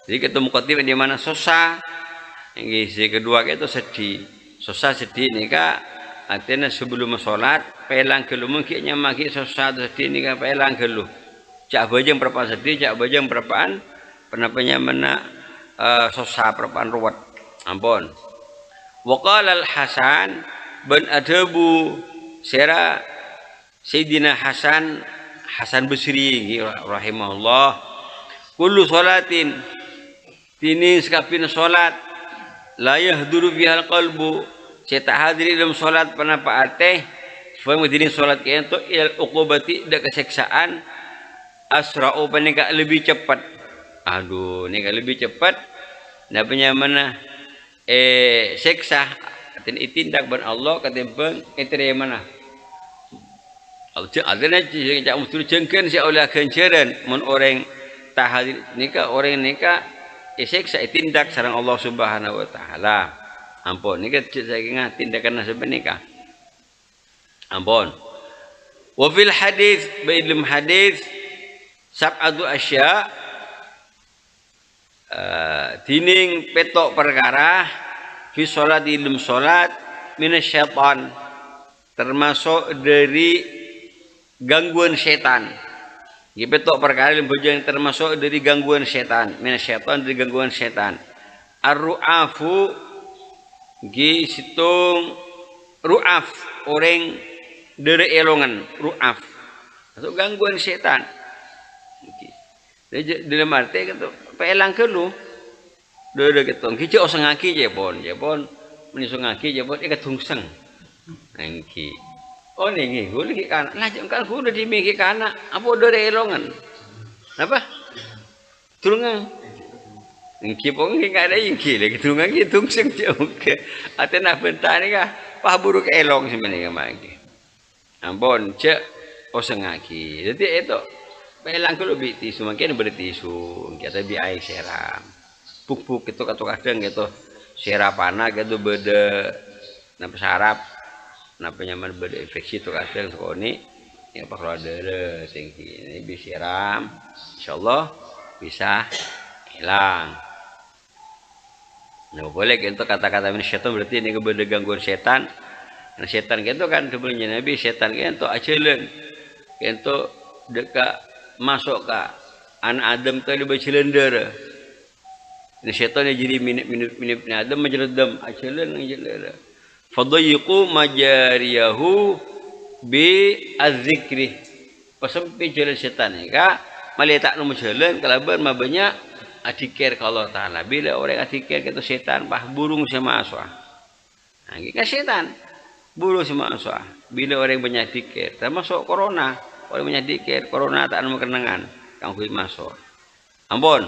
Jadi ketemu khotib di mana susah. Yang kedua itu sedih. Susah sedih nika artinya sebelum salat pelang gelu mungkin maki susah sedih nika pelang gelu. Cak bajang perapaan sedih, cak bajang perapaan penapanya mana susah perapaan ruwet. Ampun. Wa qala al-Hasan bin Adabu sira Sayyidina Hasan Basri rahimahullah kullu salatin tini sekapin salat la yahduru bihal qalbu cetak hadir dalam salat panapa ateh fa mudini salat kieu ilal uqubati da keseksaan asra'u panika lebih cepat nika lebih cepat napanya mana seksa atin itindak ban Allah katimbang etere mana adana cak mustu jengkeun si oleh kenceran mun orang tahadir nika orang nika isiksa tindak sareng Allah Subhanahu wa taala. Ampun nika saking tindakan sebenika. Ampun. Wa fil hadis bailum hadis sab'atu asya tining petok perkara fi salat ilm salat minasyaitan termasuk dari gangguan setan. Betok perkara yang bojang termasuk dari gangguan setan, minasyaitan dari gangguan setan. Ar-ru'afu gi situng ru'af orang dari elongan ru'af atau gangguan setan. Dalam arti gitu, pelang kelu, dari ketong hijau sengaki jepon menisung ngaki jepon ikat tungseng, angki. Oh nih, gue lagi kana. Lah jengkal gue udah dimikir kana. Apa udah elongan? Apa? Tulungan. Ingki pun nggak ada ingki lagi tulungan gitu sing oke. Ate nak bentar ni kah? Pah buruk elong sebenarnya magi. Ampun cek osengaki. Jadi itu pelang kalau bi tisu makin bertisu. Kita bi air seram. Puk itu kadang gitu serapana gitu beda. Napa sarap? Napa nyaman berinfeksi itu kadang sekoni ya pak kalau ada tinggi ini bisa siram insyaallah bisa hilang. Nah boleh gitu kata-kata min syaitan berarti ini kepada gangguan setan. Nah setan gitu kan sebenarnya Nabi setan gitu acelen gitu dekat masuk ke anak Adam tadi bercelender. Ini setannya jadi minit Adam menjeledam acelen menjeleder. Fadayyiqu majariyahu bi az-zikri. Pasempit jalan setan ika maletak nu jalan kalaban mabanya adikir kalau taala bila orang adikir itu setan bah burung sama aswa. Nah, ini kan setan burung sama aswa. Bila orang banyak adikir termasuk corona Orang menyadikir corona tak anu kenangan kang kuwi masuk. Ampun.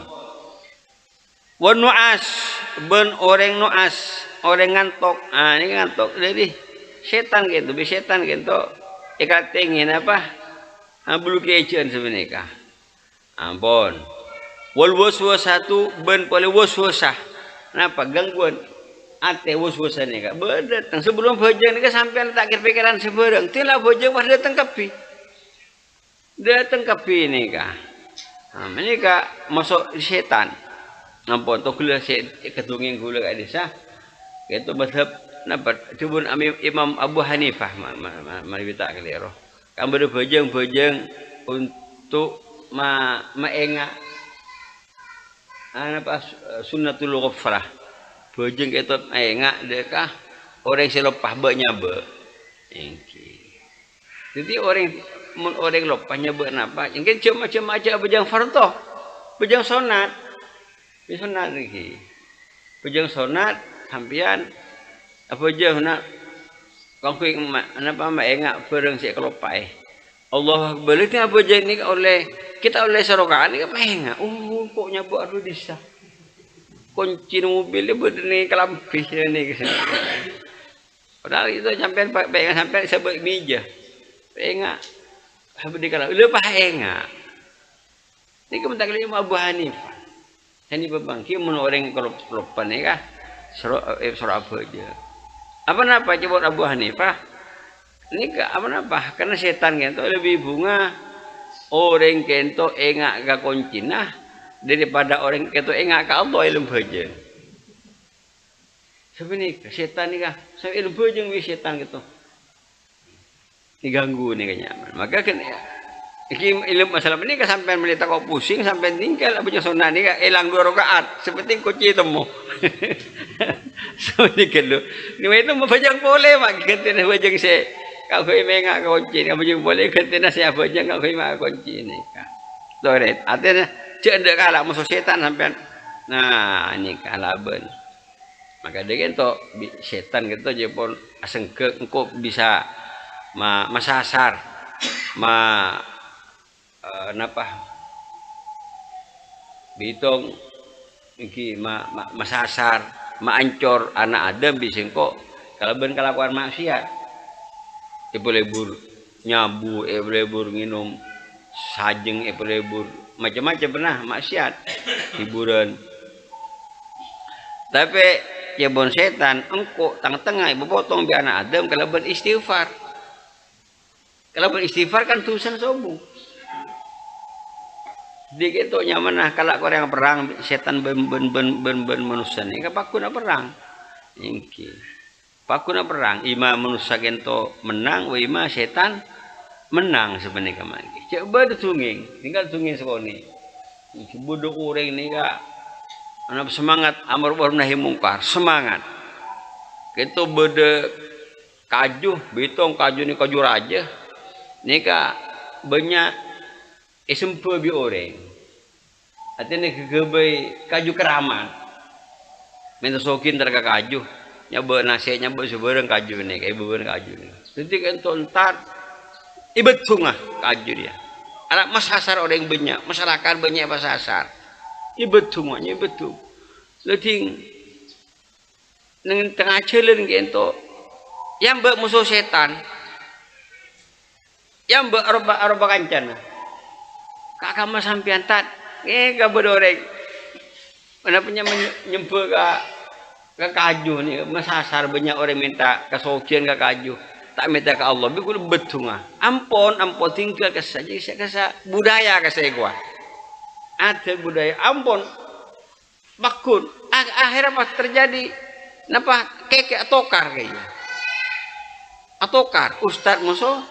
Wan nuas ben orang nuas, orang ngantok. Ah ini ngantok jadi setan gitu, setan gitu. Ikat tingin apa? Bulu kecen sebenarnya. Ampun. Wal waswasatu ben pole waswasah. Kenapa gangguan? Ate waswasah ni ka. Berdatang sebelum bojeng ni ka sampean tak kira pikiran seberang. Tilah bojeng pas datang kapi. Datang kapi ni ka. Ini ka masuk setan. Ampun to kula ketunging kula ka desa. Itu mazhab napa cubun Imam Abu Hanifah mari kita keliro. Kan bojeng untuk maenga apa sunnatul ghafrah. Bojeng itu maenga dekah orang selepah banyak be. Jadi orang lopahnya be napa? Mungkin macam aja bojeng fardo. Bojeng sunat. Sunat lagi. Bojeng sunat sampean apa je nak kongkuing napa maenga pereng si kelopai. Allah balik ni apa je ni oleh kita oleh serokaan ni maenga. Pokoknya buat tu bisa. Kunci mobil dia berdeni kelampih ni. Padahal itu sampean maenga sampean sebab meja. Maenga. Habis dikala lepas maenga. Ni kementak lima Abu Hanifah. Ini berbangki mun orang kelopan ni kah? Surah apa je. Apa napa coba Abu Hanifah? Ini apa napa? Karena setan kento lebih bunga orang kento engak ke kuncina daripada orang kento engak ke Allah ilmu bojeng. Sebenarnya setan ni kah? Saya ilmu bojeng wis setan gitu. Diganggu ni kenyaman. Maka kan ilmu masalah ini kan sampai melita kau pusing sampai tinggal abang sunat ni kan elang 2 rakaat seperti kunci temu. So ni kalau ni itu bajang boleh mak kita bajang se kau kau mengak kunci ni bajang boleh kita saya bajang kau kau mak kunci ni kan. Toret artinya cendek kalah musuh setan sampai nah ini kalah ben. Maka dia kan tu setan gitu je pun asengke engkau bisa masasar napa bitong iki masasar maancor anak Adam bisengko kalau ben kelakuan maksiat boleh bur nyabu boleh bur minum sajeng boleh bur macam-macam pernah maksiat hiburan tapi ya bon setan engko tengah-tengah bepotong bi anak Adam kalau ben istighfar kan tulisan sombong. Di gitu nyamanah kalau orang perang setan ben manusia ni kapakuna perang. Ingki. Pakuna perang ima manusia gento menang wa ima setan menang sebenarnya kamari. Coba ditunging, tinggal tunging sekoni. Bodoh orang ni ka anak semangat amar ma'ruf nahi mungkar, semangat. Kita bede kaju, bitong kaju ni kaju raja. Ni ka banyak semua bi orang. Artinya kegebai kaju keramat. Minta sokin terka kaju. Nyabe nasi nyabe seberang kaju ni, kayak beberang kaju ni. Nanti kan tontar ibet sunga kaju dia. Anak masasar orang banyak, masyarakat banyak masasar. Ibet sunganya betul. Leting nang tengah celen gento. Yang musuh setan. Yang arba kancana. Kakak mas sampian tat, gak berdoreng. Mana punya nyempel ke kaju ni, masasar banyak orang minta kesokian ke kaju, tak minta ke Allah. Bikul betul ngah. Ampun tinggal ke saja, saya budaya ke saya gua. Ada budaya, ampun, bakun. Akhirnya pas terjadi, napa keke atokar kayaknya. Atokar, ustad musuh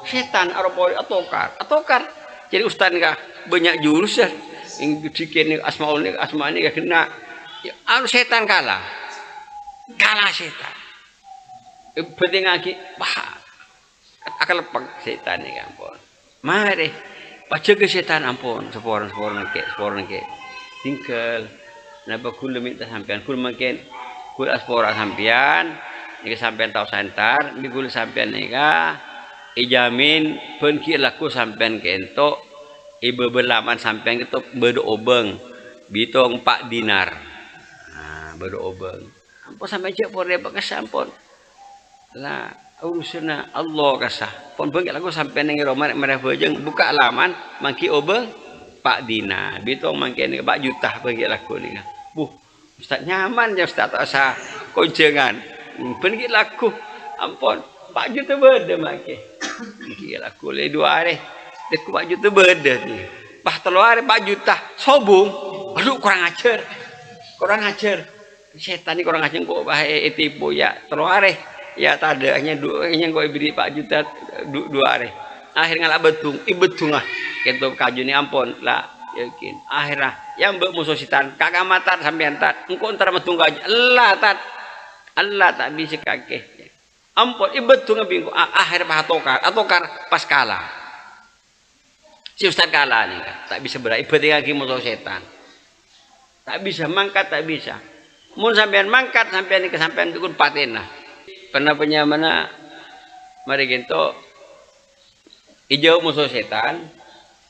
setan arapori atokar jadi ustaz kah banyak jurus ya yang bikin asma ini kena anu setan kalah setan penting lagi akan lepak setan ni ampun mari baca ke setan ampun seporan ke tinggal napa kula minta sampean kula makin kula aspora sampean ni sampean tahu santar ni kula sampean ni ijamin pun ki laku sampean kento ibe belaman sampean itu berobeng bitong 4 dinar. Nah, berobeng. Ampun sampai cek pun repot kesampun. Lah urusna Allah kasah. Pun beungi laku sampean ning Roma merah bejeng buka laman mangki obeng 4 dinar. Bitong mangki 4 juta beungi laku nih. Ustaz nyaman ya Ustaz tak usah konjengan. Beungi laku ampun 4 juta bede mangki. Mangki laku le 2 hari. Deku 4 juta bede nih. Pas 3 hari 4 juta sobung. Aduh kurang ajar. Kurang ajar. Setan ini kurang ajar kok bahaya tipu ya 3 hari. Ya tadanya duanya kok beri 4 juta 2 hari. Akhirnya lah betung, betung lah. Kento kaju ni ampun lah yakin. Akhirnya yang mbek musuh setan kagak matat sampean tat. Engko entar metung kaju. Allah tat. Allah tak bisa kakek. Ampun betung bingung. Akhir atokar pas kalah. Si Ustaz kalah nih kan. Tak bisa berai berarti lagi musuh setan. Tak bisa mangkat tak bisa. Mun sampean mangkat sampean ini kesampean tukun patena. Pernah punya mana mari gento hijau musuh setan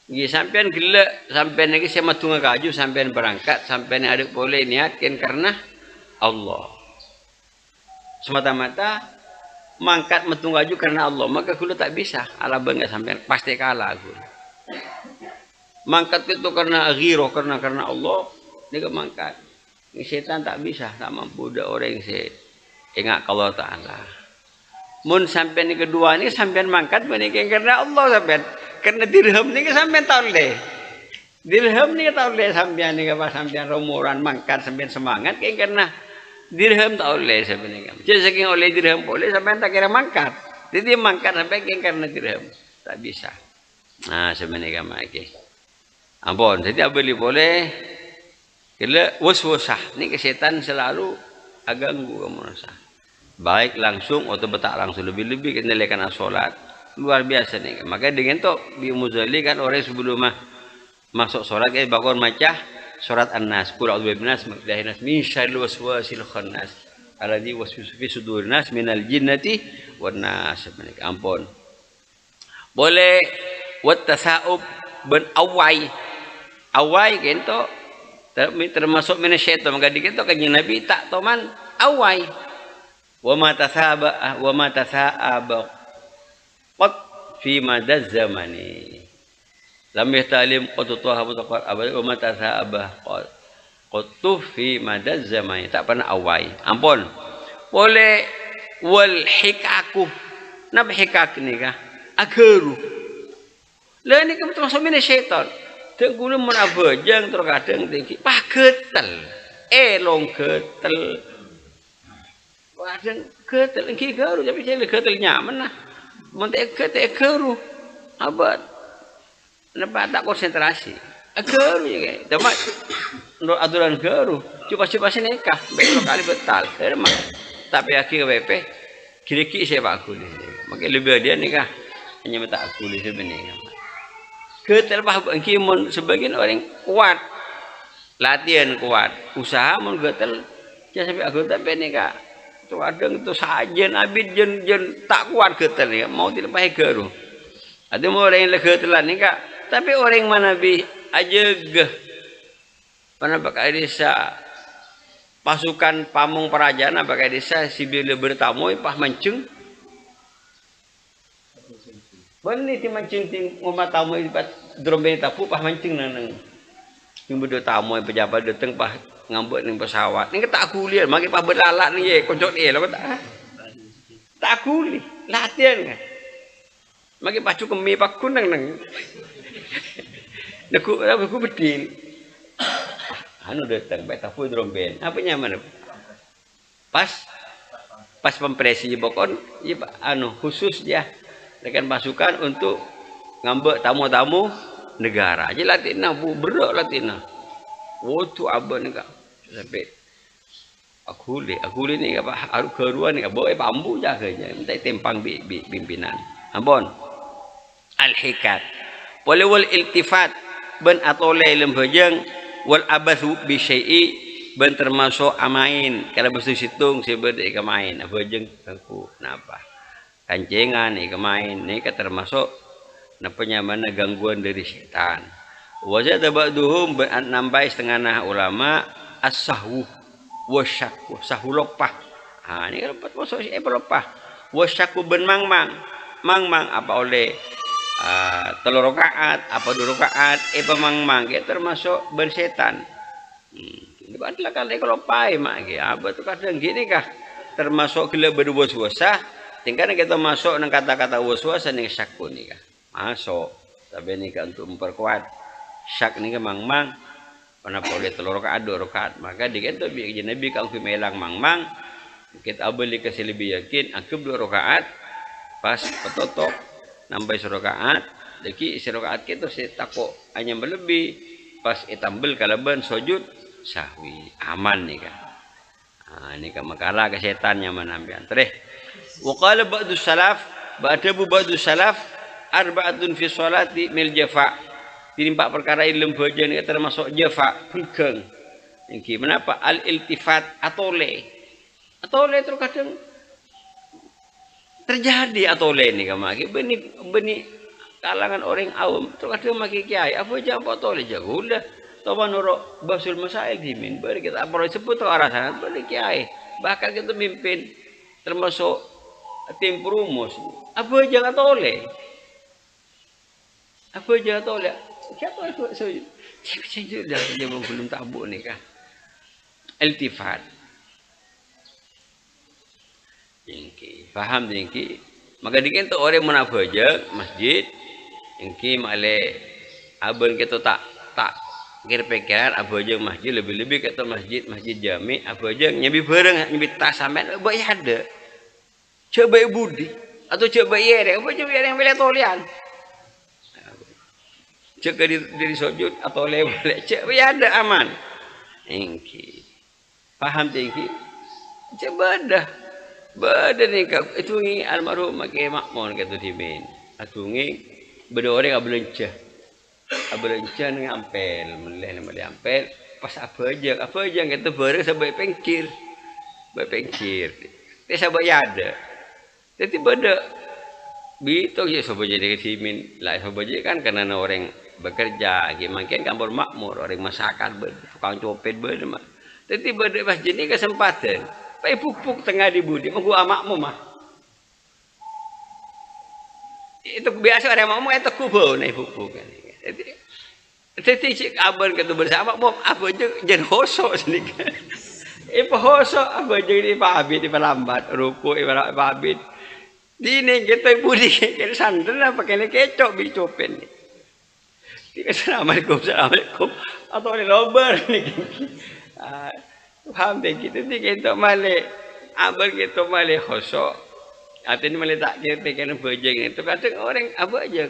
nggih sampean gelek sampean iki sama tunggu kaju sampean berangkat sampean ada boleh niatkan karena Allah semata-mata mangkat metung kaju karena Allah maka gula tak bisa ala bangga sampean pasti kalah gula mangkat itu karena ghiro karena Allah dia mangkat ini setan tak bisa tak mampu ada orang yang ingat kalau Ta'ala. Mun sampean yang kedua ini sampean mangkat menikah karena Allah sampean. Karena dirham ini sampean tahu deh. Dirham ini tahu deh sampean ini apa sampean romuran mangkat sampean semangat karena dirham tahu deh sampean. Jadi saking oleh dirham boleh sampean tak kira mangkat. Jadi mangkat sampai karena dirham tak bisa. Nah sebenarnya lagi. Ampun. Jadi abeli boleh. Kira was-wasah. Ini kesetan selalu agak ganggu kamu rasa. Baik langsung atau betak langsung lebih-lebih kita nilaikan sholat luar biasa nih. Maka dengan itu di Muzali kan orang sebelum masuk sholat kayak bakal macah surat An-Nas. Qul a'udzu birabbin nas min syarril waswasil khannas alladzi yuwaswisu fi sudurin nas minal jinnati wan nas. Ampun. Boleh wat tasaub ben awai. Awai kento termasuk minasyaitan maka dikito kanjeng Nabi tak toman awai. Wa ma tasa'aba qad fi madaz zamani lam yahtalim qatutuha mutaqar wa ma tasa'aba qad fi madaz zamani tak pernah awai. Ampun. Boleh wal hikaku. Napa hikak ni kah? Ageru. Lah ini kan termasuk minasyaitan. Dek gula mun abejang terkadang tinggi pah getel. Elong getel. Kadang getel engki garu tapi saya getel nyaman lah. Mun tek garu abad. Napa tak konsentrasi. Garu ya kayak. Cuma aturan garu coba-coba nikah besok kali betal. Tapi akhir WP kira-kira saya pak kulit. Makanya lebih dia nikah hanya minta kulit sebenarnya. Getel pah engki mun sebagian orang kuat. Latihan kuat, usaha mun getel ya sampai aku tapi nikah. Tuh kadang itu sajen abid jen tak kuat getel ya mau dilepas garu. Ada mau orang yang getelan nih kak. Tapi orang mana bi aja geh. Mana pakai desa pasukan pamung perajaan pakai desa sibil bertamu pah mancung. Bani ti mancung ting umat tamu ipat drombe tapu pah mancung nang. Yang berdua tamu pejabat datang pah ngambek ning pesawat. Ning tak kuliah mangke pah berlalat nih kocok dia lho tak kuliah latihan kan. Mangke pacu kemi pak kunang nang. Aku bedil. Anu datang bae tapu dromben. Apa nyaman? Pas pempresi pokon anu khusus dia dengan pasukan untuk ngambek tamu-tamu negara aja latina berak latina waktu abang ni kak sampai aku ni apa harus keruan ni boleh bambu jaganya minta tempang pimpinan ampun al-hikat boleh wal iltifat ben atau lem bejeng wal abathu bi syai'i ben termasuk amain kalau besu situng sebeda main bejeng aku napa kancengan nih main nih termasuk napanya mana gangguan dari setan. Wajah ba'duhum nambah setengah ulama as-sahwu wasyaku sahwu lopah. Ah ini kan masuk si lopah. Wasyaku ben mang apa oleh telur rakaat apa 2 rakaat mang termasuk ben setan. Ini adalah kalau pai mak apa tuh kadang gini kah termasuk gila berwaswasah tinggal kita masuk nang kata-kata waswasah ning syaku nih kah masuk tapi ini kan untuk memperkuat syak nih mang karena boleh telur rakaat 2 rakaat maka dikit bi Nabi kang melang mang kita beli kasih lebih yakin aku 2 rakaat pas petotok nambah 1 rakaat deki 1 rakaat kita saya takut hanya berlebih pas itambel kalaban sujud sahwi aman nih kan. Nah, ini kan makalah ke setannya menampian. Terus waqala ba'du salaf ba'du salaf arba'atun fi sholati mil jafa. Ini 4 perkara ilmu bajan termasuk jafa pengkeng. Ini kenapa al iltifat atole terus kadang terjadi atole ini kan maki benih kalangan orang awam terus kadang maki kiai apa aja apa atole jago udah tawa nurut basul masail dimin bari kita apa sebut ke arah sana bari kiai bahkan kita mimpin termasuk tim perumus apa aja nggak tole siapa itu saya belum tabu nih kah iltifat ingki paham ingki maka dikit tuh orang munafik masjid ingki male abang kita tak kira-kira abu aja masjid lebih-lebih kata masjid jami abu aja nyabi bareng nyabi tas sampean bae ada coba budi atau coba yere apa coba yang beli tolian cek dari sujud atau lewat coba ada aman engki paham tinggi coba ada nih itu ngi almarhum make makmon kata dimin atungi beda orang abelencah abelencah ngampel meleh ampel pas apa aja kita bareng sampai pengkir dia sampai ada jadi beda Bito ya sobat jadi kesimin lah sobat jadi kan karena orang bekerja makin kampur makmur orang masakan tukang copet mah jadi beda pas jadi kesempatan pak pupuk tengah di budi mau gua makmum mah itu biasa orang makmum itu kubu nih pupuk kan jadi si kabar kita bersama mau apa aja jangan hosok sedikit hosok apa aja ini Pak Abid ini lambat ruku Pak Abid Dini kita budi kita sandan apa kena kecok bicopen nih. Tiga assalamualaikum atau ada lobar nih. Paham deh kita kita male abang kita male khosok. Artinya male tak kita kena bejeng itu kadang orang apa aja.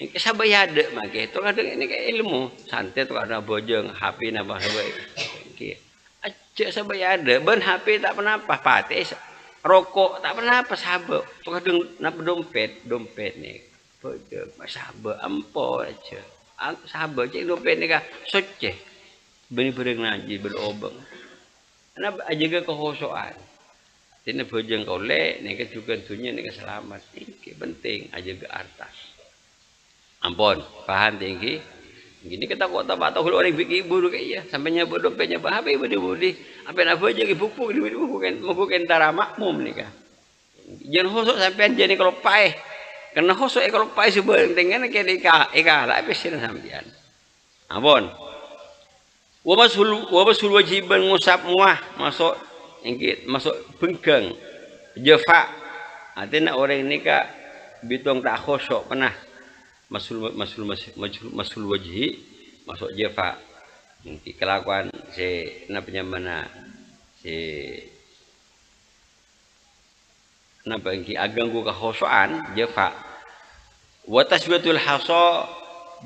Yang sabaya ada make itu kadang ini kayak ilmu santet tuh ada bojeng HP napa baik. Aja sabaya ada ben HP tak pernah apa pates. Rokok tak pernah apa sahabat tuh kadang napa dompet nih bojeng sahabat ampo aja sahabat cek dompet nih kah soce bener-bener ngaji berobeng kenapa aja ke kehosoan ini bojeng kau le nih juga dunia nih selamat ini penting aja ke atas ampun paham tinggi gini kita kok tak tahu kalau orang bikin ibu kayak iya sampai nyabut dompetnya bah apa ibu apa aja buku bukan tara makmum nih kah jangan hosok sampai jadi kalau pai karena hosok kalau pai sebenarnya dengan kayak eka lah apa sih sampean ampun wabasul wajiban ngusap muah masuk bengkeng jefa artinya orang ini kak bitong tak hosok pernah masul wajhi masuk jefa kelakuan si namanya mana si napa engki aganggu kehosoan jefa wa tasbitul haso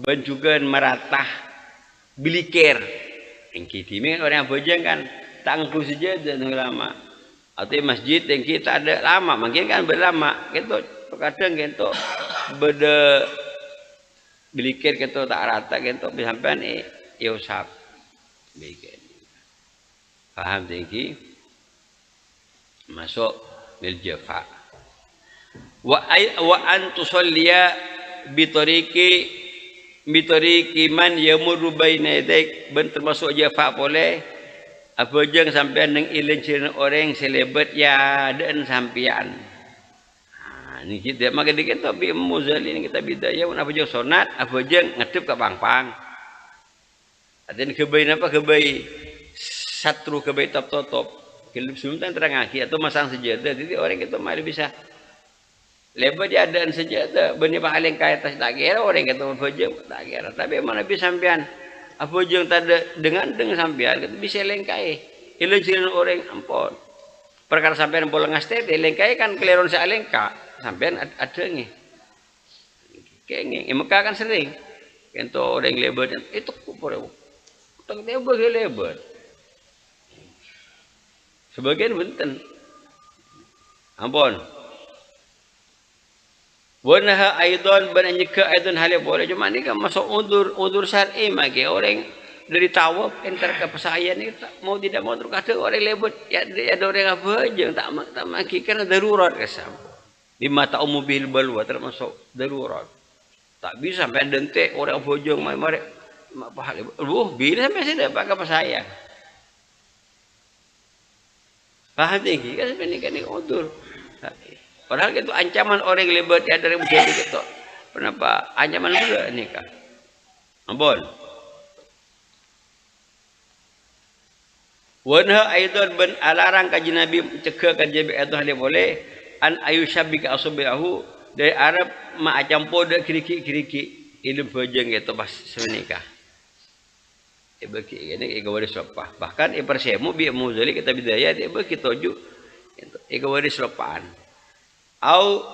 ban juga meratah bilikir engki dimi orang bojeng kan tak ngku saja dan lama atau masjid engki tak ada lama mungkin kan berlama gitu kadang gitu beda bilikir gitu tak rata gitu sampean ya usap bikin paham tinggi masuk mil jafa wa an tusalliya bitoriqi man yamurru baina yadik ben termasuk je fa boleh apa jeung sampean nang ilin cina orang selebet ya dan sampean. Ni kita maka dikit tapi muzali ni kita bidaya apa jeung sunat apa jeung ngadep ka pangpang. Aden kebain apa kebain satru kebain top. Kalau sultan terangaki atau masang sejadah jadi orang itu malah bisa lebar dia adaan sejadah benih paling kaya atas tak kira orang kata berfajam tak kira tapi mana bisa sampean apa jeung tanda dengan sampean kita bisa lengkai ilang cilan orang ampun perkara sampean bolang ngastet lengkai kan keleron salengka sampean ada nih kayak Mekah kan sering kento orang lebar itu kupur tak dia bagi lebar sebagian benten ampun wanaha aidan banjika aidan hal boleh cuma ni kan masuk udur syar'i mage orang dari tawaf entar ke pesayan ni mau tidak mau terkadang orang lebut ya ada orang apa aja tak maki karena darurat kesam di mata umum bil balwa termasuk darurat tak bisa sampai dente orang bojong mari pahal bila sampai saya dapat ke pesayan paham tinggi kan sebenarnya kan udur. Padahal itu ancaman orang lebat ya dari menjadi gitu. Kenapa? Ancaman juga ini kan. Ampun. Wanha aidan ban alarang kaji Nabi cegah kaji itu hal boleh an ayusyabika asbiahu dari Arab ma campur dak kiriki ilmu bojeng gitu pas semenikah. Bagi ini waris lepah. Bahkan persemu bi muzali kita bidaya dia bagi toju itu waris lepaan. Au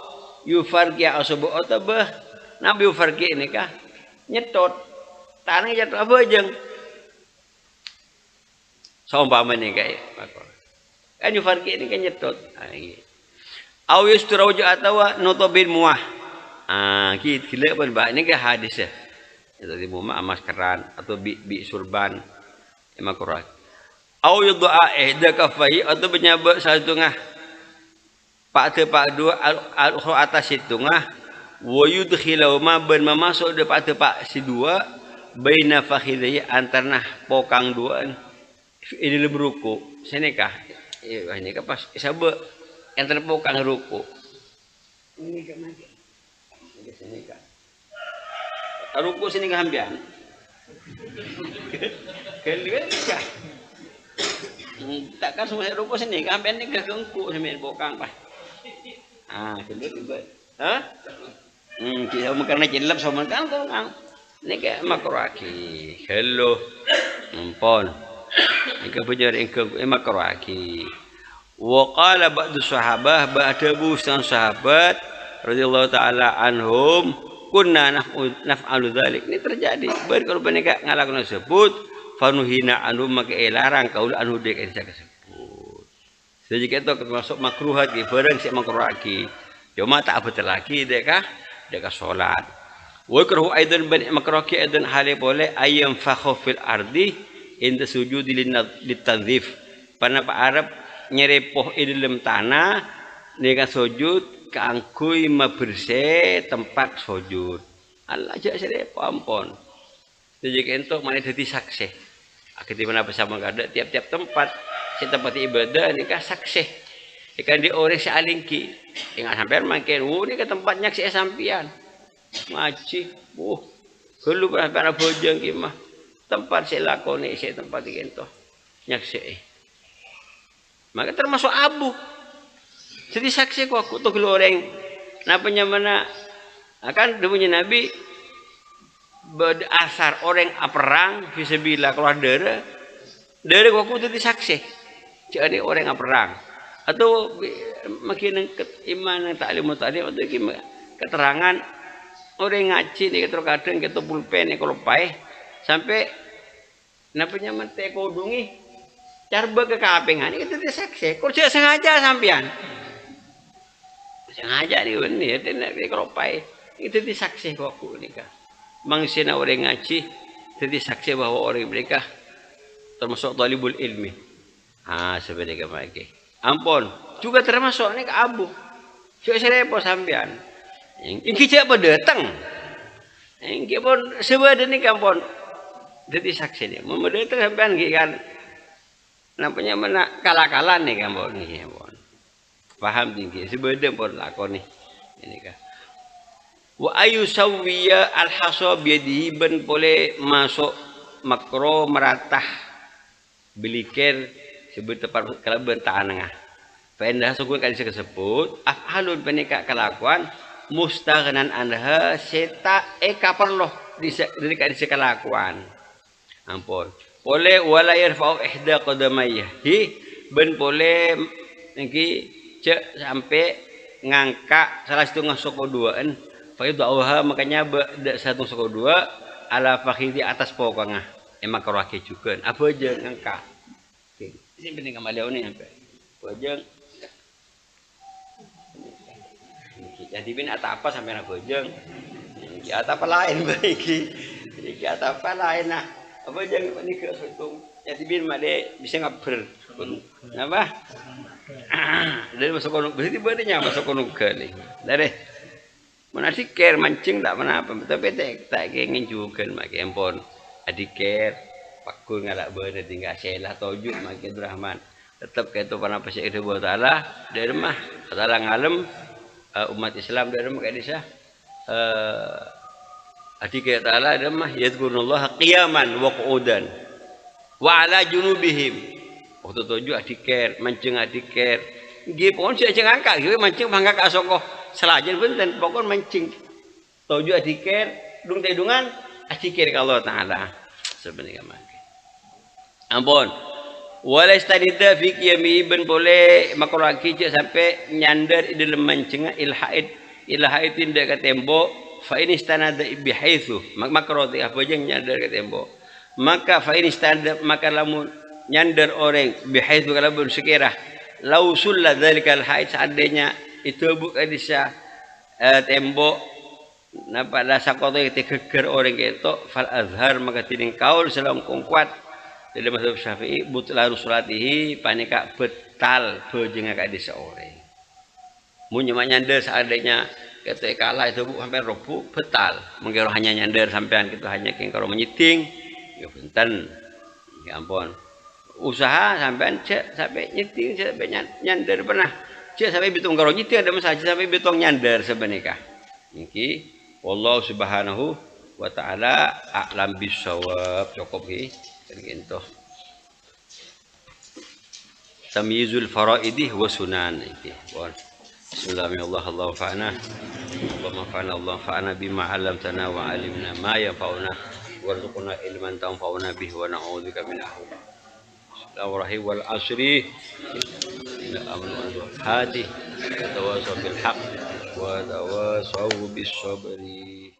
yufarqi asbu otabah nabi yufarqi ini kah nyetot tanah jatuh apa jeung saumpama ni kayak kan yufarqi ini kan nyetot au yusturauju atawa nutubin muah gila pun bah ini ke hadis ya itu di muah maskeran atau bi surban emang kurang au yud'a ihda kafai atau penyabak satu tengah pak dua al-ukhra atas itu ngah wa yudkhilau ma ban masuk de pak si dua baina fakhidhi antarna pokang dua ini le beruku senekah ini ka pas sabe antar pokang ruku ini ka mage ini senekah ruku sini ka hambian kalian ka takkan semua ruku sini ka hambian ni ka kengku semen pokang pas kedua tiba, kita makan cilap sama kan ini kayak makraki, hello, ampun, ini kebejar engkau makraki. Waqala ba'du sahabah ba'da busan sahabat radhiyallahu taala anhum kunna naf'alu dzalik. Ini terjadi. Bar kalau mereka ngalakukan tersebut, fanuhina anhum maka larang kaul anhu dek tersebut. Jadi kita termasuk makruhat di barang si makruh lagi. Cuma tak betul lagi dekah solat. Wa kruhu aidan ban makruh ki aidan hale boleh ayam fakhu fil ardi inda sujudi litanzif. Panapa Arab nyerepoh di dalam tanah dengan sujud keangkui mabersih tempat sujud. Allah aja serepoh ampun. Jadi kita mana jadi saksi. Ketika mana bersama kada tiap-tiap tempat tempat ibadah ini kan saksi ikan di orang sealingki ingat sampai makin ini ke tempatnya si sampian ngaji kalau pernah bojong gimana tempat si lakoni si tempat itu nyaksi maka termasuk abu jadi saksi kok aku tuh orang napanya mana akan demunya Nabi berdasar orang perang fisabilillah keluar darah waktu itu saksi jadi orang yang perang atau makin iman taklim atau keterangan orang ngaji ni kadang kita pulpen kalau pai sampai napanya mate kodungi carba ke kapengan itu dia saksi kurang sengaja sampean sengaja ni ini dia kalau pai itu disaksi kok aku nikah mangsina orang ngaji jadi saksi bahwa orang mereka termasuk talibul ilmi sebenarnya lagi ampun juga termasuk ini ke abu Cuk serepo sampean. Iki cek apa dateng. Iki pun sebada ni kan pun. Jadi saksi ni. Mau dateng sampean ki kan. Nampaknya mana kalah-kalah nih kan pun ni pun. Paham tinggi sebada pun lakon ni. Ini kan. Wa ayu sawiya al-hasa biyadihi ben boleh masuk makro meratah bilikir sebut tepat kalau bentaan ngah. Pendah sukun kali disebut afalun penikah kelakuan mustaghnan anha seta kaperloh dari kali kelakuan. Ampun. Boleh wala yarfa'u ihda qadamayhi ben boleh niki cek sampai ngangkat salah satu ngasoko duaan fayudauha makanya satu soko dua ala fakhidi atas pokoknya emak kerake juga apa aja ngangkat ini penting kembali ini sampai bojeng jadi bin apa sampai nak bojeng atau apa lain bagi atau apa lain nah apa aja ini ke sutung jadi bin made bisa ngaber apa dari masuk konuk berarti berarti masuk konuk kali dari mana diker mancing tak apa tapi tak ingin juga mak empon adiker pakul ngalak bener tinggal selah tojuk mak Rahman tetap kayak itu pana pasir itu buat Allah dari rumah katalah ngalem umat Islam dari rumah kayak desa adiker taala dari rumah yadkurullah qiyaman wa qu'udan wa ala junubihim waktu tojuk adiker mancing adiker nggih pun sik angkat nggih mancing bangga ka sokoh selajan benten pokok mancing tujuh adikir dung tedungan adikir kalau taala sebenarnya mangke ampun wala istadida fi qiyami ben boleh makraki cek sampai nyandar di dalam mancing ilhaid tindak ke tembok fa in istanada bihaitsu makroti apa jeung nyandar ke tembok maka fa in istanada maka lamun nyandar orang bihaitsu kalau bersekirah lausul dzalikal haid seandainya itu bukan bisa tembok napa rasa kotor yang geger orang itu fal azhar maka tiding kaul salam kuat dalam mazhab Syafi'i butlaru salatihi panika betal bojeng ka desa orang mun nyandar seadanya ketika kalah itu sampai robo betal mungkin hanya nyandar sampean gitu hanya kengkaro menyiting ya benten ya ampun usaha sampean cek sampai nyiting sampai nyandar pernah cek sampai bitung karo nyiting ada masalah sampai bitung nyandar sebenarnya niki wallahu subhanahu wa ta'ala a'lam bisawab cukup ki gitu tamyizul faraidih wa sunan iki bismillahirrahmanirrahim Allah fa'ana Allahumma fa'ana Allah fa'ana bima 'allamtana wa 'allimna ma yanfa'una warzuqna ilman tanfa'una bihi wa na'udzubika min al-rahim wal asri hadi tawasaw bil haqq wa tawasaw bis sabri